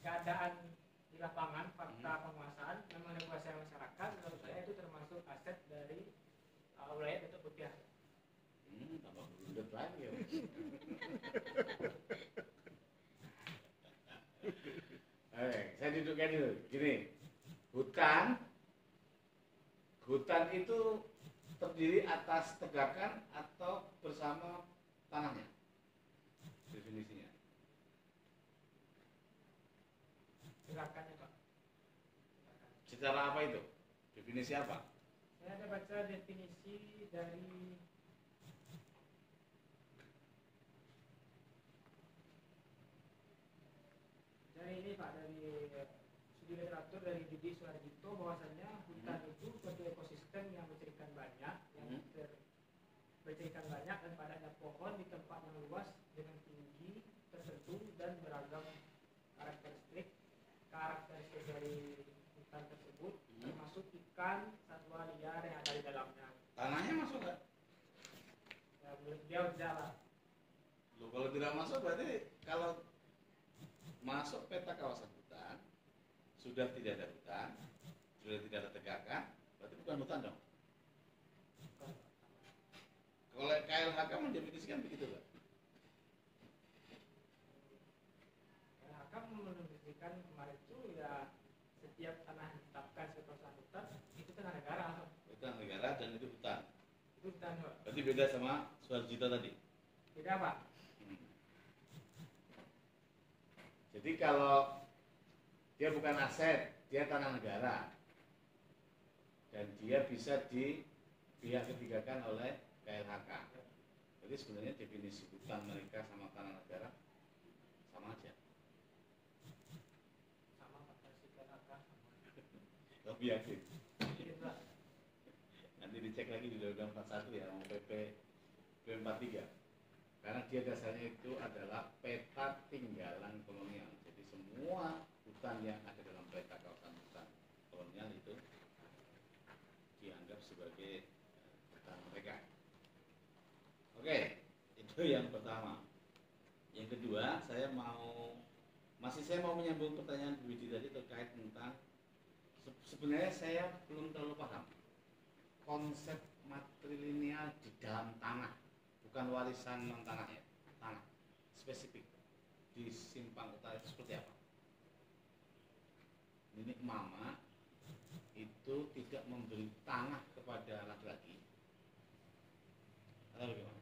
keadaan di lapangan, fakta penguasaan, memang dikuasai masyarakat, menurut saya itu termasuk aset dari wilayah Datuk Putiah. Tambah berundet lagi ya. Saya dudukkan dulu. Gini, hutan itu terdiri atas tegakan atau bersama tanahnya? Definisinya. Gerakannya Pak. Secara apa itu? Definisi apa? Saya ada baca definisi dari ini Pak, dari studi literatur dari Didi Suharjito, bahwasanya hutan itu suatu ekosistem yang bercirikan banyak, bercirikan banyak dan padanya pohon di tempat yang luas dengan tinggi tertentu dan beragam karakteristik dari hutan tersebut, termasuk ikan, satwa liar yang ada di dalamnya. Tanahnya masuk nggak? Ya, menurut dia jalan. Loh, kalau tidak masuk berarti kalau masuk peta kawasan hutan, sudah tidak ada hutan, sudah tidak ada tegakan, berarti bukan hutan dong. Kalau KLHK mendefinisikan begitu Pak? KLHK mendefinisikan kemarin itu ya setiap tanah ditetapkan sebagai kawasan hutan itu tanah negara. Itu tanah negara dan itu hutan. Itu hutan Pak. Berarti beda sama Suharjito tadi. Beda Pak. Jadi kalau dia bukan aset, dia tanah negara dan dia bisa di pihak ketigakan oleh KLHK. Jadi sebenarnya definisi hutan mereka sama tanah negara sama aja. Sama Pak, versi KLHK. Tapi yakin. Gitu Pak. Nanti dicek lagi di Undang-Undang 41 ya, sama PP 43. Karena dia dasarnya itu adalah peta tinggalan kolonial. Jadi semua hutan yang ada dalam peta kawasan hutan kolonial itu dianggap sebagai hutan mereka. Oke, itu yang pertama. Yang kedua, saya mau menyambung pertanyaan Bu Widi tadi terkait tentang sebenarnya saya belum terlalu paham konsep matrilineal di dalam tanah. Bukan warisan non tanah ya, tanah spesifik di Simpang Utara itu seperti apa? Nenek mama itu tidak memberi tanah kepada laki-laki atau bagaimana?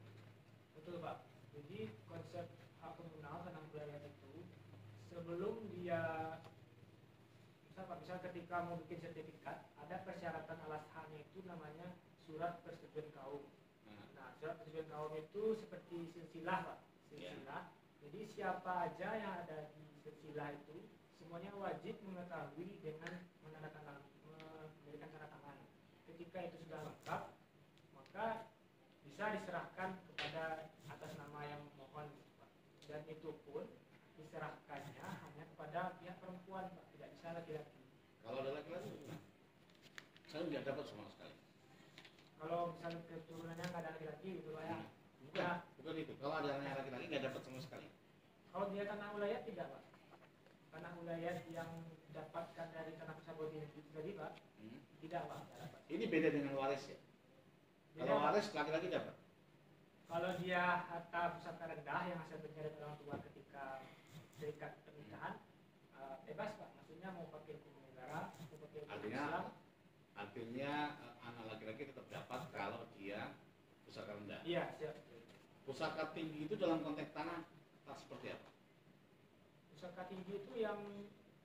Betul Pak. Jadi konsep hak komunal tanah wilayah itu sebelum dia misal ketika mau bikin sertifikat ada persyaratan alas haknya itu namanya surat persetujuan kaum. Nah, surat persetujuan kaum itu seperti silsilah Pak, silsilah. Jadi siapa aja yang ada di silsilah itu semuanya wajib mengetahui dengan memberikan tanda tangan. Ketika itu sudah lengkap, maka bisa diserahkan kepada atas nama yang memohon Pak. Dan itu pun diserahkannya hanya kepada pihak perempuan Pak, tidak bisa laki-laki. Kalau ada laki-laki gimana? Saya nggak dapat sama sekali. Kalau misalnya keturunannya nggak ada laki-laki gitu Pak ya. Bukan itu. Kalau ada anak laki-laki nggak dapat sama sekali. Kalau dia tanah wilayah tidak Pak. Tanah wilayah yang didapatkan dari tanah pusat itu tadi Pak, tidak Pak, tidak dapat. Ini beda dengan waris ya. Beda, Kalau Pak. waris laki-laki dapat. Kalau dia harta pusaka rendah yang hasil pencarian orang tua ketika terikat pernikahan, bebas Pak. Maksudnya mau pakai hukum negara, mau pakai hukum Islam. Artinya anak laki-laki tetap dapat kalau dia pusaka rendah. Iya, siap. Pusaka tinggi itu dalam konteks tanah seperti apa? Pusaka tinggi itu yang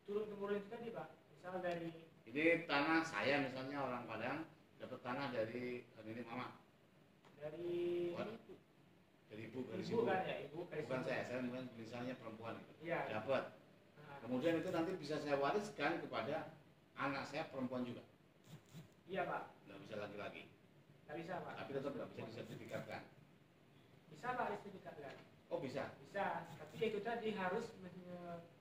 turun-temurun itu tadi Pak. Misal dari Ini tanah saya misalnya orang Padang dapat tanah dari nenek mama. dari Dari ibu, dari ibu kan ya, ibu dari Bukan ibu. saya mungkin misalnya perempuan gitu. Iya. Dapat. Nah, Kemudian itu nanti bisa saya wariskan kepada anak saya perempuan juga. iya Pak. Nggak bisa laki-laki. Nggak bisa Pak. Tapi tetap nggak bisa disertifikatkan. Bisa Pak disertifikatkan. Oh bisa. Bisa, tapi itu tadi harus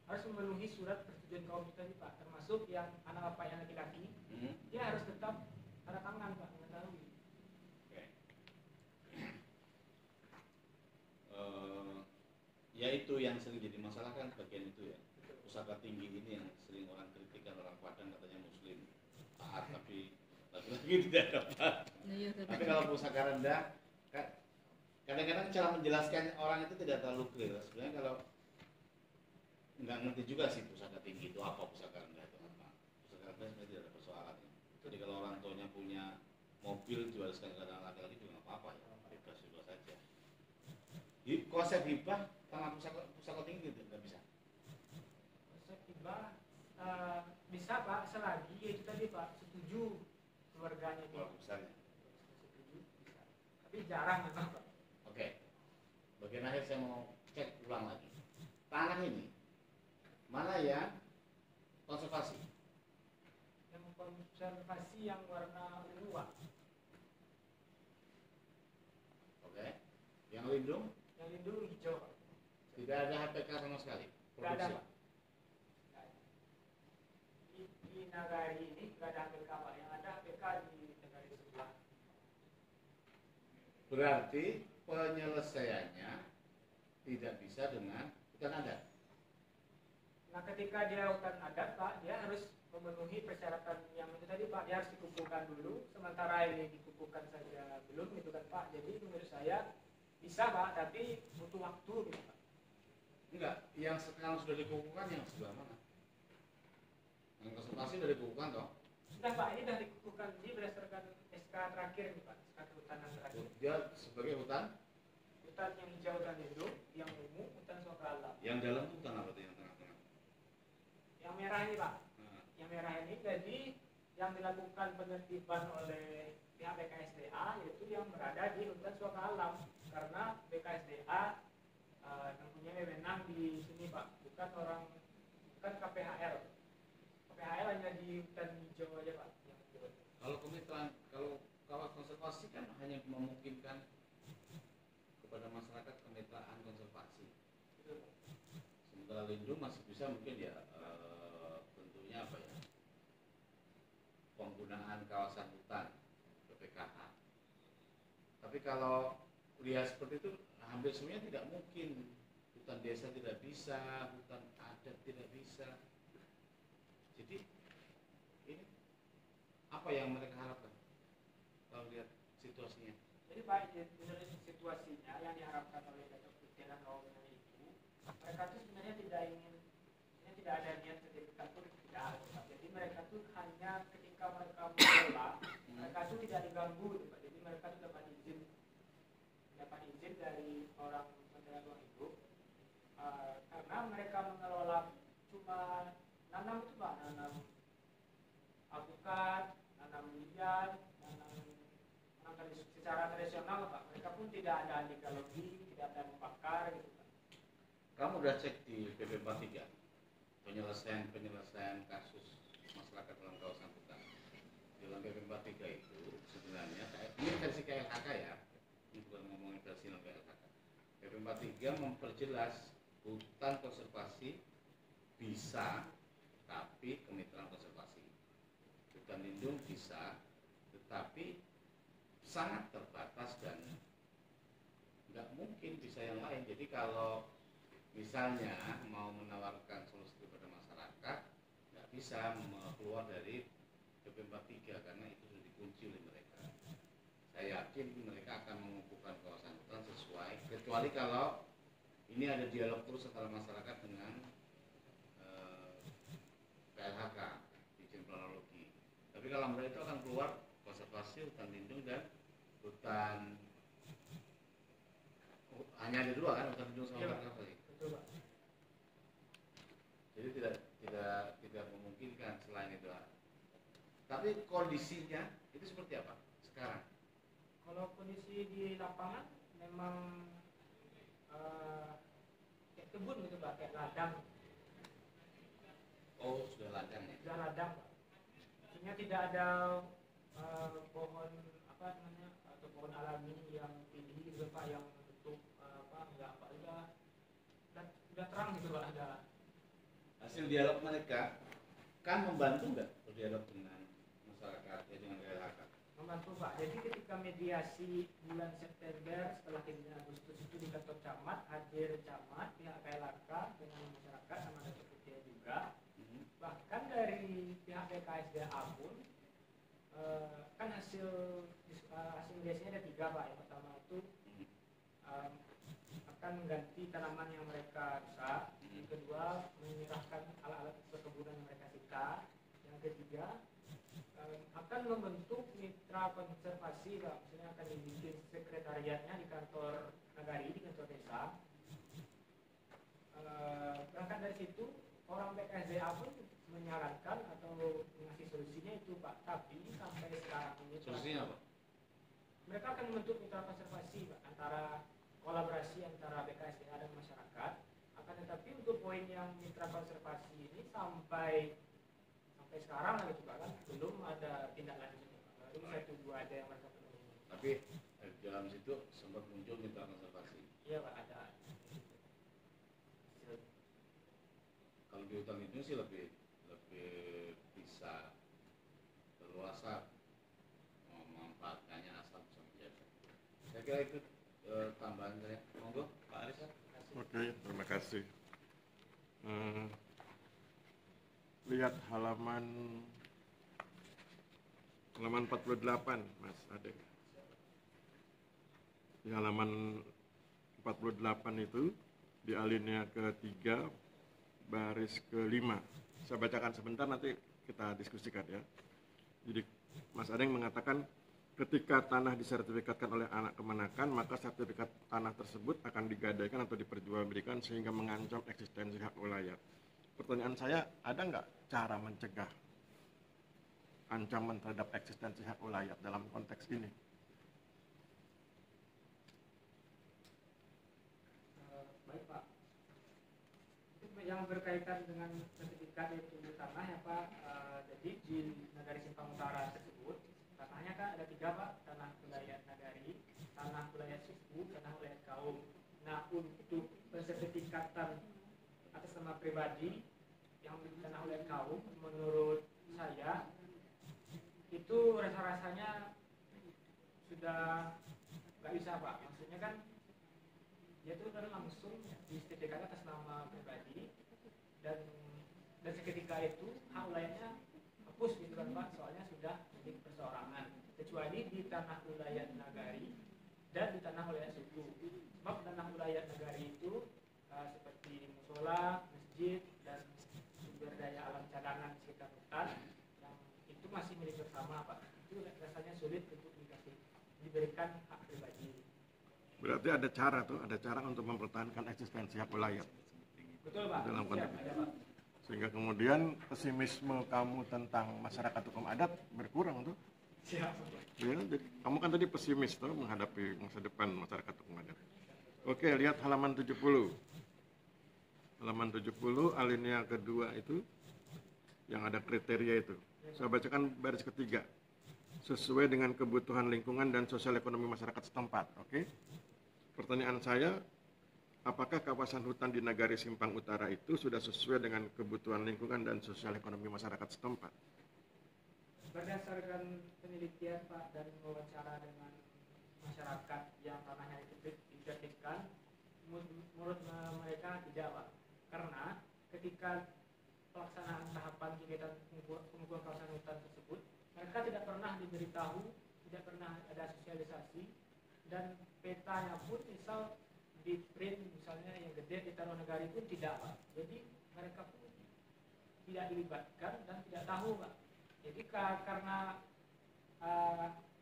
memenuhi surat persetujuan kaum itu tadi Pak, termasuk yang anak bapaknya laki-laki, dia harus tetap tanda tangan Pak, mengetahui. Oke. Ya itu yang sering jadi masalah kan bagian itu ya. Pusaka tinggi ini yang sering orang kritikan, orang Padang katanya muslim taat tapi lagi-lagi tidak dapat. Tapi kalau pusaka rendah kadang-kadang cara menjelaskan orang itu tidak terlalu clear. Sebenarnya kalau nggak ngerti juga sih pusaka tinggi itu apa, pusaka rendah itu apa. Pusaka rendah sebenarnya tidak ada persoalan. Jadi kalau orang tuanya punya mobil diwariskan ke anak laki-laki juga nggak apa-apa ya, bebas-bebas saja. Konsep hibah tanah pusaka tinggi itu nggak bisa. Konsep hibah bisa Pak, selagi itu tadi Pak setuju keluarganya itu. Kalau besarnya. Setuju bisa. Tapi jarang memang Pak. Oke. Bagian akhir saya mau cek ulang lagi. Tanah ini mana yang konservasi? Yang konservasi yang warna ungu Pak. Oke. Yang lindung? Yang lindung hijau Pak. Tidak ada HPK sama sekali. Nggak ada Produksi. Pak. Nggak ada. Di Nagari ini nggak ada HPK Pak. Yang ada HPK di Nagari sebelah. Berarti penyelesaiannya tidak bisa dengan hutan adat. Nah ketika dia hutan adat Pak, dia harus memenuhi persyaratan yang itu tadi Pak. Dia harus dikukuhkan dulu, sementara ini dikukuhkan saja belum gitu kan Pak. Jadi menurut saya bisa Pak, tapi butuh waktu gitu Pak. Enggak, yang sekarang sudah dikukuhkan yang sebelah mana? Yang konservasi sudah dikukuhkan toh? Sudah Pak, ini sudah dikukuhkan ini berdasarkan SK terakhir nih Pak, SK kehutanan terakhir. Dia sebagai hutan, Hutan yang hijau, hutan lindung, yang ungu, hutan suaka alam. yang dalam itu hutan apa tuh yang tengah-tengah? Yang merah ini Pak, Nah, yang merah ini jadi yang dilakukan penertiban oleh pihak BKSDA yaitu yang berada di hutan suaka alam, karena BKSDA tentunya wewenang di sini Pak, bukan KPHL. KPHL hanya di hutan hijau aja Pak. Yang hijau. kalau kemitraan, kalau konservasi kan hanya memungkinkan kepada masyarakat kemitraan konservasi. Gitu, Pak. Sementara lindung masih bisa mungkin ya tentunya apa ya, penggunaan kawasan hutan PPKH. Tapi kalau lihat seperti itu hampir semuanya tidak mungkin. Hutan desa tidak bisa, hutan adat tidak bisa. Jadi ini apa yang mereka harapkan kalau lihat situasinya? Jadi Pak, menurut situasinya yang diharapkan oleh Datuk Putih dan kawannya itu, mereka itu sebenarnya tidak ada niat sertifikat pun tidak ada Pak. Jadi mereka itu hanya ketika mereka mengelola, mereka itu tidak diganggu gitu, Pak. Jadi mereka itu dapat izin dari orang Menteri Luar Hidup, karena mereka mengelola cuma nanam itu Pak, nanam alpukat, nanam durian, nanam secara tradisional Pak. Mereka pun tidak ada ahli geologi, tidak ada pakar gitu Pak. Kamu udah cek di PP 43 penyelesaian kasus masyarakat dalam kawasan hutan. Dalam PP 43 itu sebenarnya ini versi KLHK ya, ini bukan ngomongin versi non KLHK. PP 43 memperjelas hutan konservasi bisa, tapi kemitraan konservasi. Hutan lindung bisa, tetapi sangat terbatas dan nggak mungkin bisa yang lain. Jadi kalau misalnya mau menawarkan solusi kepada masyarakat, nggak bisa keluar dari PP 43 karena itu sudah dikunci oleh mereka. Saya yakin mereka akan mengukuhkan kawasan hutan sesuai, kecuali kalau ini ada dialog terus antara masyarakat dengan KLHK, izin planologi. Tapi kalau mereka itu akan keluar konservasi, hutan lindung dan hutan, hanya ada dua kan, hutan lindung sama Iya, hutan konservasi. Betul Pak. Jadi tidak memungkinkan selain itu. Tapi kondisinya itu seperti apa sekarang? Kalau kondisi di lapangan memang kayak kebun gitu Pak, kayak ladang. Oh, sudah ladang ya? Sudah ladang Pak. Maksudnya tidak ada pohon apa apa namanya atau pohon alami yang tinggi gitu Pak, yang bentuk enggak apa udah terang gitu Pak, ada Hasil dialog mereka kan membantu nggak berdialog dengan masyarakat ya, dengan KLHK? membantu Pak. Jadi ketika mediasi bulan September setelah kejadian Agustus itu di kantor camat, hadir camat, pihak KLHK dengan masyarakat sama ada ketua juga. Bahkan dari pihak BKSDA pun kan hasil mediasinya ada 3 Pak. Yang pertama itu akan mengganti tanaman yang mereka rusak. Yang kedua menyerahkan alat-alat perkebunan yang mereka sita. Yang ketiga akan membentuk mitra konservasi Pak. Misalnya akan dibikin sekretariatnya di kantor nagari, di kantor desa. Berangkat dari situ orang BKSDA pun menyarankan atau mengasih solusinya itu Pak. Tapi sampai sekarang ini Solusinya apa? mereka akan membentuk mitra konservasi Pak, antara kolaborasi antara BKSDA dan masyarakat. Akan tetapi untuk poin yang mitra konservasi ini sampai sekarang lagi Pak kan belum ada tindak lanjut Pak. Baru 1-2 aja yang mereka penuhi. Tapi dalam situ sempat muncul mitra konservasi. Iya Pak, ada. Kalau di hutan itu sih lebih bisa leluasa memanfaatkannya asap sama biasa. Saya kira itu tambahan saya. Monggo Pak Aris. Oke, terima kasih. Lihat halaman 48, Mas Ade. Di halaman 48 itu di alinea ke-3 baris ke-5. Saya bacakan sebentar, nanti kita diskusikan ya. Jadi Mas Adeng mengatakan ketika tanah disertifikatkan oleh anak kemenakan, maka sertifikat tanah tersebut akan digadaikan atau diperjualbelikan sehingga mengancam eksistensi hak wilayah. Pertanyaan saya, ada nggak cara mencegah ancaman terhadap eksistensi hak wilayah dalam konteks ini? Baik Pak. Itu yang berkaitan dengan sertifikat itu tanah ya Pak. Jadi di Nagari Simpang Utara tersebut tanahnya kan ada 3 Pak, tanah wilayah Nagari, tanah wilayah suku, tanah wilayah kaum. Nah untuk pensertifikatan atas nama pribadi yang di tanah wilayah kaum, menurut saya itu rasa-rasanya sudah nggak bisa Pak. Maksudnya kan dia itu kan langsung disertifikat atas nama pribadi dan seketika itu hak wilayahnya hapus gitu kan Pak, soalnya sudah milik perseorangan, kecuali di tanah wilayah Nagari dan di tanah wilayah suku. Sebab tanah wilayah Nagari itu seperti musola, masjid dan sumber daya alam cadangan sekitar hutan yang itu masih milik bersama Pak. Itu rasanya sulit untuk diberikan hak pribadi. Berarti ada cara untuk mempertahankan eksistensi hak wilayah. Betul Pak. Dalam konteks Siap, ada, Pak. Sehingga kemudian pesimisme kamu tentang masyarakat hukum adat berkurang tuh. Siap. Ya, jadi kamu kan tadi pesimis tuh menghadapi masa depan masyarakat hukum adat. Oke, lihat halaman 70. Halaman 70 alinea kedua itu yang ada kriteria itu. Saya bacakan baris ketiga. Sesuai dengan kebutuhan lingkungan dan sosial ekonomi masyarakat setempat. Oke. Pertanyaan saya, apakah kawasan hutan di Nagari Simpang Utara itu sudah sesuai dengan kebutuhan lingkungan dan sosial ekonomi masyarakat setempat? Berdasarkan penelitian Pak dan wawancara dengan masyarakat yang tanahnya ditertibkan, menurut mereka tidak Pak. Karena ketika pelaksanaan tahapan kegiatan pengukuran kawasan hutan tersebut, mereka tidak pernah diberitahu, tidak pernah ada sosialisasi, dan petanya pun misal di print misalnya yang gede ditaruh Nagari pun tidak Pak. Jadi mereka pun tidak dilibatkan dan tidak tahu Pak. Jadi karena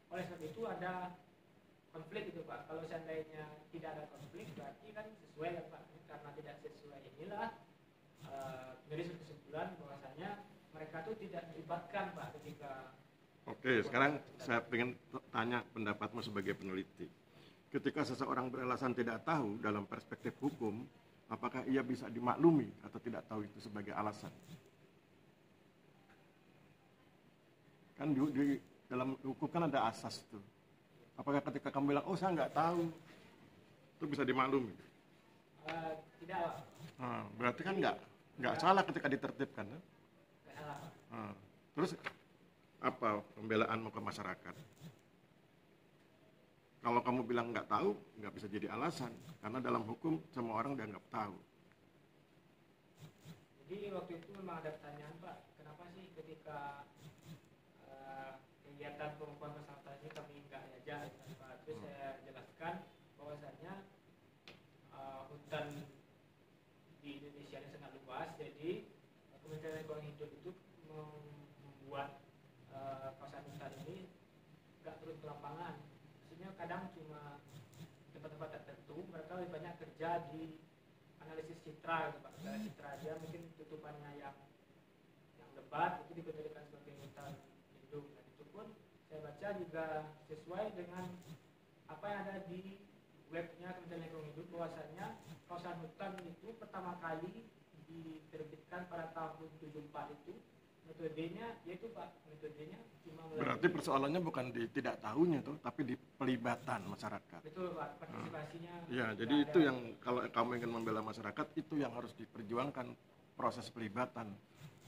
oleh sebab itu ada konflik itu Pak. Kalau seandainya tidak ada konflik berarti kan sesuai ya Pak. Karena tidak sesuai inilah jadi kesimpulan bahwasanya mereka tuh tidak dilibatkan Pak ketika. Oke, sekarang saya ingin tanya pendapatmu sebagai peneliti. Ketika seseorang beralasan tidak tahu dalam perspektif hukum, apakah ia bisa dimaklumi atau tidak tahu itu sebagai alasan? Kan di dalam hukum kan ada asas tuh. Apakah ketika kamu bilang, oh saya nggak tahu, itu bisa dimaklumi? Tidak, Pak. Berarti kan nggak salah ketika ditertibkan. Ya? Nggak salah, Pak. Terus apa pembelaanmu ke masyarakat? Kalau kamu bilang nggak tahu, nggak bisa jadi alasan, karena dalam hukum semua orang dianggap tahu. Jadi waktu itu memang ada pertanyaan, Pak, kenapa sih ketika kegiatan pengukuhan masyarakat ini kami nggak diajak, Pak? Terus saya jelaskan bahwasanya hutan di Indonesia ini sangat luas, jadi Kementerian Lingkungan Hidup itu membuat kawasan hutan ini nggak turun ke lapangan. Maksudnya kadang cuma tempat-tempat tertentu, mereka lebih banyak kerja di analisis citra, gitu, Pak. Citra dia mungkin tutupannya yang lebat itu diberikan sebagai hutan lindung. Dan itu pun saya baca juga sesuai dengan apa yang ada di webnya Kementerian Lingkungan Hidup, bahwasanya kawasan hutan itu pertama kali diterbitkan pada tahun 74 itu. Metodenya yaitu, Pak, metodenya cuma Berarti persoalannya bukan di tidak tahunya tuh, tapi di pelibatan masyarakat. Betul, Pak, partisipasinya. Ya, jadi itu yang kalau kamu ingin membela masyarakat, itu yang harus diperjuangkan, proses pelibatan,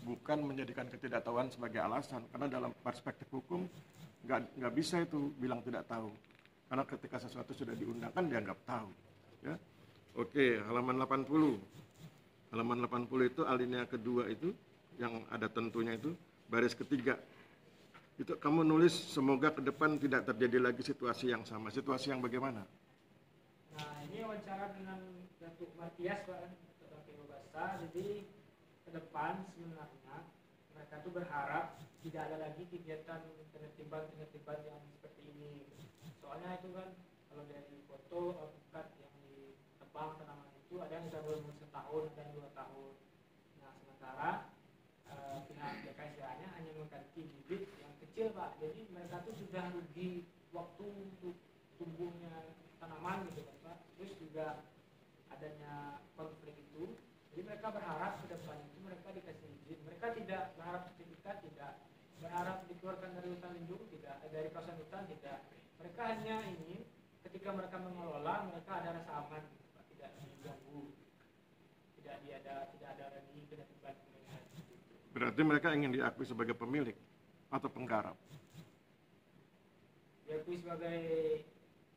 bukan menjadikan ketidaktahuan sebagai alasan. Karena dalam perspektif hukum nggak bisa itu bilang tidak tahu. Karena ketika sesuatu sudah diundangkan dianggap tahu. Ya, oke, halaman 80. Halaman 80 itu alinea kedua itu yang ada tentunya itu baris ketiga. Itu kamu nulis semoga ke depan tidak terjadi lagi situasi yang sama. Situasi yang bagaimana? Nah, ini wawancara dengan Datuk Martias, Pak, Datuk Bahasa. Jadi ke depan sebenarnya mereka tuh berharap tidak ada lagi kegiatan penertiban yang seperti ini. Soalnya itu kan kalau dari foto alpukat yang ditebang tanaman itu ada yang sudah berumur setahun dan 2 tahun. Nah, sementara pihak BKSDA-nya hanya mengganti bibit yang kecil, Pak. Jadi mereka tuh sudah rugi waktu untuk tumbuhnya tanaman gitu kan, Pak. Terus juga adanya konflik itu. Jadi mereka berharap ke depan itu mereka dikasih izin. Mereka tidak berharap sertifikat, tidak berharap dikeluarkan dari hutan lindung, tidak dari kawasan hutan, tidak. Mereka hanya ingin ketika mereka mengelola, mereka ada rasa aman, Pak. Tidak diganggu, tidak ada lagi penertiban. Berarti mereka ingin diakui sebagai pemilik atau penggarap. Diakui sebagai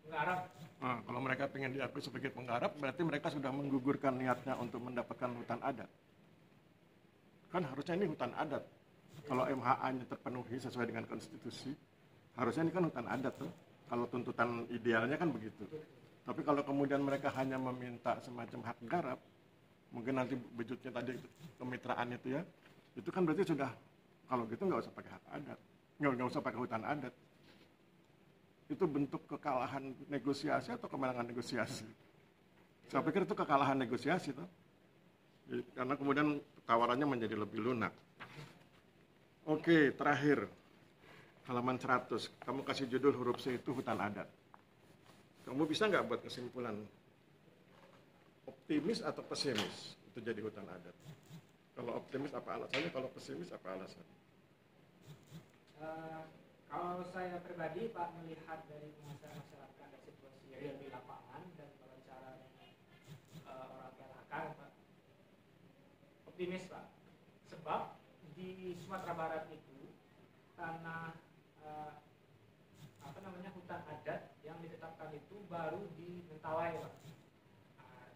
penggarap. Nah, kalau mereka ingin diakui sebagai penggarap, berarti mereka sudah menggugurkan niatnya untuk mendapatkan hutan adat. Kan harusnya ini hutan adat. Kalau MHA-nya terpenuhi sesuai dengan konstitusi, harusnya ini kan hutan adat tuh. Kalau tuntutan idealnya kan begitu. Tapi kalau kemudian mereka hanya meminta semacam hak garap, mungkin nanti wujudnya tadi kemitraan itu ya, itu kan berarti sudah, kalau gitu nggak usah pakai hak adat, nggak usah pakai hutan adat. Itu bentuk kekalahan negosiasi atau kemenangan negosiasi? Saya pikir itu kekalahan negosiasi tuh. Karena kemudian tawarannya menjadi lebih lunak. Oke, terakhir halaman 100, kamu kasih judul huruf C itu hutan adat. Kamu bisa nggak buat kesimpulan optimis atau pesimis itu jadi hutan adat? Kalau optimis apa alasannya, kalau pesimis apa alasannya? Kalau saya pribadi, Pak, melihat dari pengawasan masyarakat dan situasi real di lapangan dan wawancara dengan orang PLHK, Pak, optimis, Pak. Sebab di Sumatera Barat itu tanah hutan adat yang ditetapkan itu baru di Mentawai, Pak.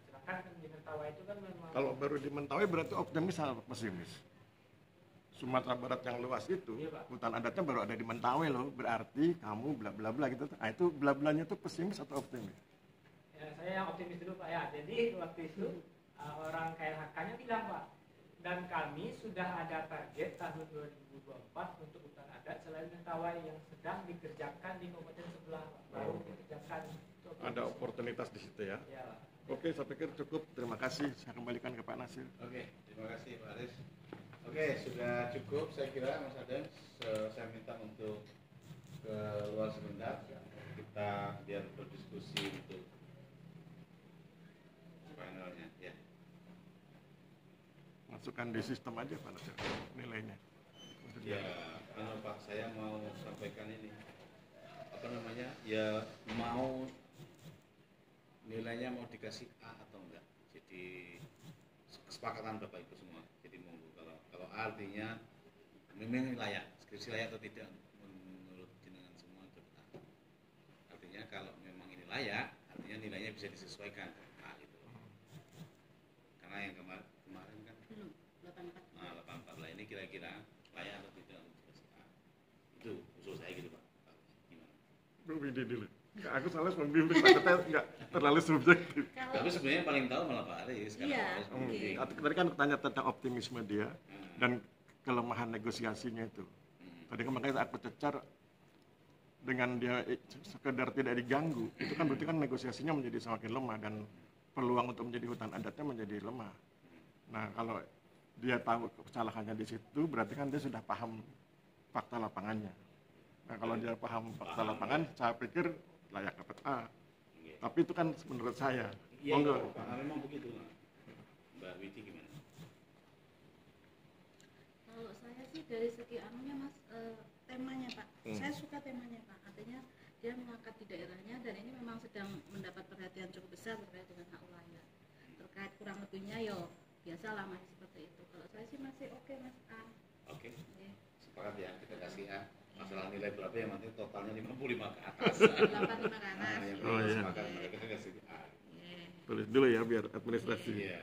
Sedangkan di Mentawai itu kan memang. Kalau baru di Mentawai berarti optimis atau pesimis? Sumatera Barat yang luas itu, iya, hutan adatnya baru ada di Mentawai loh, berarti kamu bla bla bla gitu. Nah, itu bla blanya itu pesimis atau optimis? Ya, saya yang optimis dulu, Pak, ya. Jadi waktu itu orang KLHK-nya bilang, Pak, dan kami sudah ada target tahun 2024 untuk hutan adat selain Mentawai yang sedang dikerjakan di kabupaten sebelah, Pak. Baru dikerjakan. Ada oportunitas di situ ya. Ya, Pak. Oke, saya pikir cukup. Terima kasih. Saya kembalikan ke Pak Nasir. Oke, terima kasih Pak Aris. Oke, sudah cukup saya kira Mas Adem. Saya minta untuk keluar sebentar. Kita biar berdiskusi untuk finalnya ya. Masukkan di sistem aja Pak Nasir nilainya. Ya, Pak, saya mau sampaikan ini. apa namanya, ya mau nilainya mau dikasih A atau enggak. Jadi kesepakatan Bapak Ibu semua. Jadi monggo, kalau A artinya memang layak, skripsi layak atau tidak menurut jenengan semua dapat A. Artinya kalau memang ini layak, artinya nilainya bisa disesuaikan A gitu. Karena yang kemarin kan belum 84. 84 lah, ini kira-kira layak atau tidak untuk dikasih A. Itu usul saya gitu Pak. Gimana? Bu Widi dulu. Aku salah membimbing, takutnya nggak terlalu subjektif. Tapi sebenarnya yang paling tahu malah Pak Aris. Karena Iya, Pak Aris membimbing. Tadi kan tanya tentang optimisme dia dan kelemahan negosiasinya itu. Tadi kan makanya aku cecar dengan dia sekedar tidak diganggu, itu kan berarti kan negosiasinya menjadi semakin lemah dan peluang untuk menjadi hutan adatnya menjadi lemah. Nah kalau dia tahu kesalahannya di situ, berarti kan dia sudah paham fakta lapangannya. Nah kalau dia paham fakta lapangan, saya pikir layak dapat A. Tapi itu kan menurut saya. Iya, Monggo. Pak, memang begitu. Mbak Widi gimana? Kalau saya sih dari segi anunya Mas, temanya Pak, saya suka temanya Pak. Artinya dia mengangkat di daerahnya dan ini memang sedang mendapat perhatian cukup besar terkait dengan hak wilayah. Terkait kurang lebihnya yo biasalah masih seperti itu. Kalau saya sih masih oke Mas A. Oke, Oke. sepakat ya, kita kasih A. Masalah nilai berapa yang nanti totalnya 55 ke atas. 85 ke atas. Yang Oh, iya. sepakat, maka kita kasih A. Oke. Tulis dulu ya biar administrasi. Iya.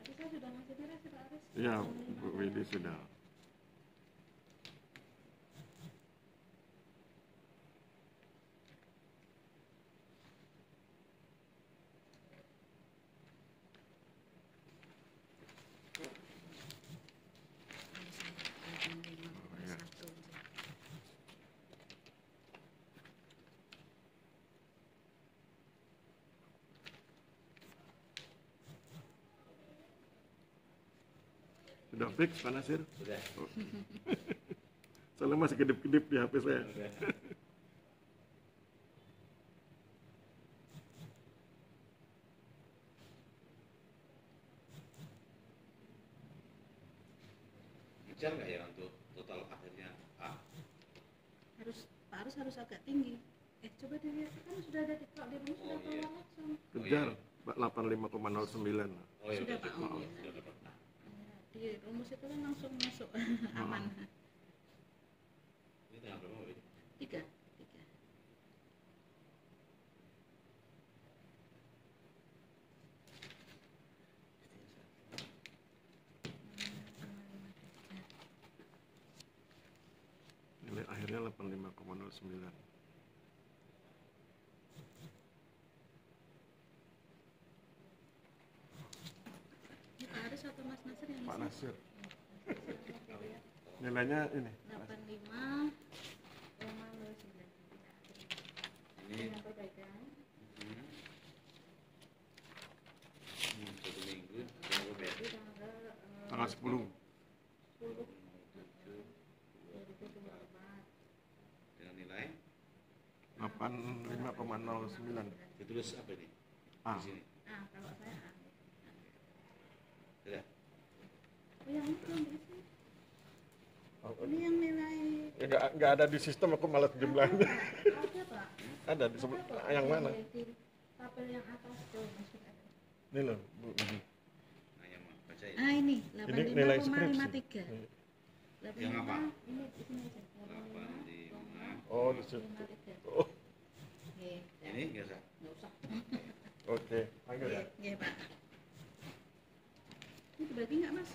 Tadi saya sudah ngasih merah sih Pak Aris. Iya, Bu Widi sudah. iya. Sudah fix Pak Nasir? Sudah. Soalnya masih kedip-kedip di HP saya. Sudah. Ngejar nggak ya untuk total akhirnya A? Pak Aris harus agak tinggi. Coba dilihat kan sudah ada di kalau di rumus sudah Oh, iya. keluar langsung. Kejar, Pak 85,09. Oh ya Sudah, udah Pak. cukup. Oh, iya. Sudah dapat A. Di rumus itu kan langsung masuk aman. Ini tanggal berapa Widi? 3. Nilai akhirnya 85,09. Ini Pak Aris atau Mas Nasir yang Pak isi? Nasir. Nilainya ini. 85,09. Ini Dengan perbaikan. satu minggu. Berapa ya? Di tanggal Tanggal 10. 10 2024. Dengan nilai 85,09. ditulis apa ini? A. Di sini. Kalau saya A. Sudah. Oh, yang ini belum diisi. Oh, Ini yang nilai nggak ada di sistem, aku malas jumlahnya. ada Pak. Ada di sebelah yang mana? Di tabel yang atas tuh masuk ada. Ini loh, Bu. Ini. Nah, yang mana? Baca ya. Ini Ini nilai skripsi. 85,53. Yang apa? Ini di sini aja. 85. Oh, di situ. 85,53. Oh, Oke. Ini nggak usah. Nggak usah. oke. Panggil ya. Iya, Pak. Ini dibagi nggak, Mas?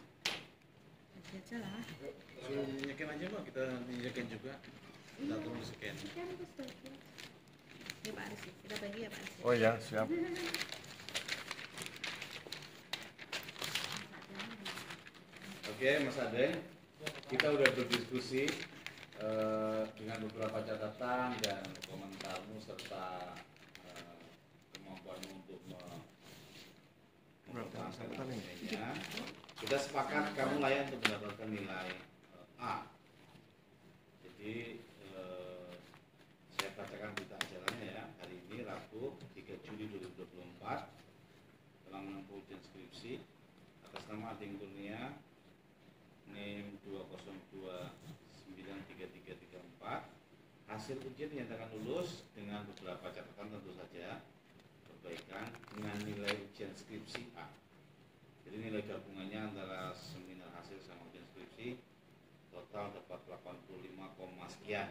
Bagi aja lah. Nyekin aja Pak, kita nyekin juga. Kita terus scan. Kan terus bagi. Ya, Pak Aris. Kita bagi ya, Pak Aris. Oh ya, siap. Oke, Mas Ade, kita udah berdiskusi dengan beberapa catatan dan komentarmu serta kemampuanmu untuk mempertahankan nilainya. Kita sepakat kamu layak untuk mendapatkan nilai A. Jadi saya bacakan berita acaranya ya. Hari ini Rabu 3 Juli 2024 telah menempuh ujian skripsi atas nama Ading Kurnia NIM 02933334. Hasil ujian dinyatakan lulus dengan beberapa catatan tentu saja, perbaikan dengan nilai ujian skripsi A. Jadi nilai gabungannya antara seminar hasil sama ujian skripsi total dapat 85, sekian.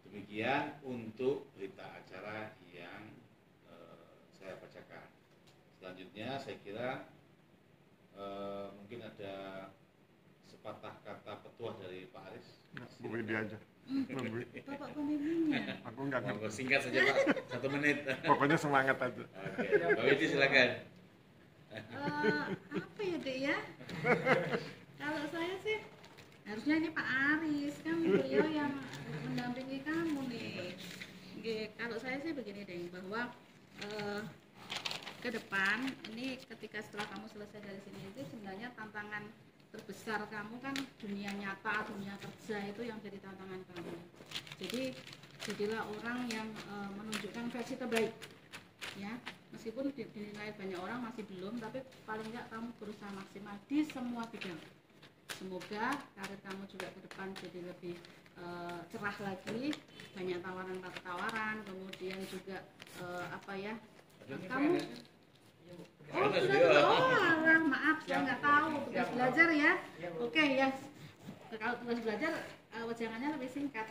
Demikian untuk berita acara yang saya bacakan. Selanjutnya saya kira mungkin ada sepatah kata petuah dari Pak Aris. Bu Widi aja. Bapak pembimbingnya. Aku nggak ngerti. Monggo singkat saja Pak, 1 menit. Pokoknya semangat aja. Oke, Pak Widi silakan. Apa ya Dek ya? Kalau saya sih harusnya ini Pak Aris, kan beliau yang mendampingi kamu nih. Kalau saya sih begini Deng, bahwa ke depan ini ketika setelah kamu selesai dari sini itu sebenarnya tantangan terbesar kamu kan dunia nyata, dunia kerja itu yang jadi tantangan kamu. Jadi jadilah orang yang menunjukkan versi terbaik, ya. Meskipun dinilai banyak orang masih belum, tapi paling nggak kamu berusaha maksimal di semua bidang. Semoga karir kamu juga ke depan jadi lebih cerah lagi, banyak tawaran-tawaran, kemudian juga kamu maaf saya nggak tahu tugas belajar ya. Oke ya, kalau tugas belajar wajangannya lebih singkat.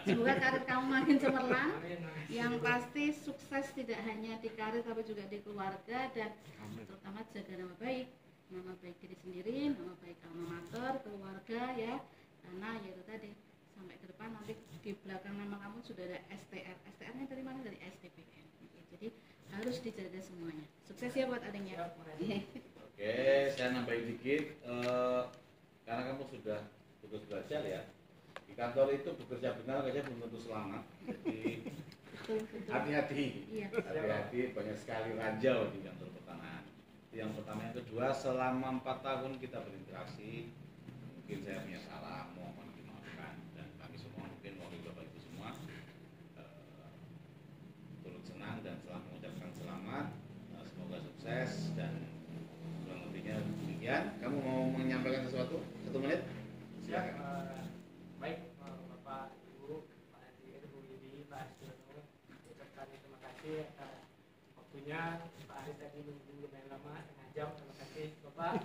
Semoga karir kamu makin cemerlang, yang pasti sukses tidak hanya di karir tapi juga di keluarga, dan terutama jaga nama baik diri sendiri, nama baik alma mater, keluarga ya, karena ya itu tadi sampai ke depan nanti di belakang nama kamu sudah ada STR-nya dari mana? Dari STPN. Jadi harus dijaga semuanya. Sukses ya buat adanya. Oke, saya nambahin dikit, karena kamu sudah tugas belajar ya. Di kantor itu bekerja benar aja belum tentu selamat. Jadi hati-hati. Iya. Hati-hati, banyak sekali ranjau di kantor pertanahan. Itu yang pertama. Yang kedua, selama 4 tahun kita berinteraksi, mungkin saya punya salah, mohon dimaafkan, dan kami semua mungkin wakil Bapak Ibu semua turut senang dan selalu mengucapkan selamat. Semoga sukses dan kurang lebihnya demikian. Kamu mau menyampaikan sesuatu? 1 menit? Silakan. Baik, Bapak, Ibu, Pak Haji, Bu Widi, Pak Asyono, ucapkan terima kasih atas waktunya. Pak Aris tadi menunggu lumayan lama, setengah jam. Terima kasih Bapak.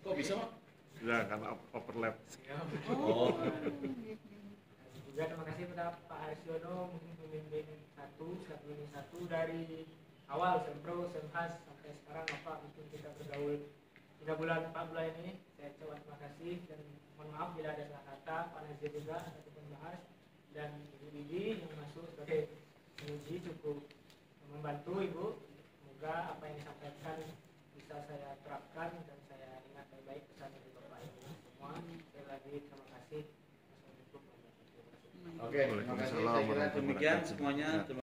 Kok bisa, Mak? Ya, karena overlap. Oh. Juga terima kasih kepada Pak Asyono, mungkin pemimpin satu dari awal Sempro, Semhas sampai sekarang Bapak, mungkin kita bergaul 3 bulan 4 bulan ini. Saya ucapkan terima kasih dan mohon maaf bila ada salah kata. Pak Nazir juga ataupun bahas, dan Ibu Bibi yang masuk sebagai penguji cukup membantu Ibu. Semoga apa yang disampaikan bisa saya terapkan dan saya ingat baik-baik pesan dari Bapak Ibu semua. Sekali lagi terima kasih. Oke, terima kasih. Saya kira demikian semuanya.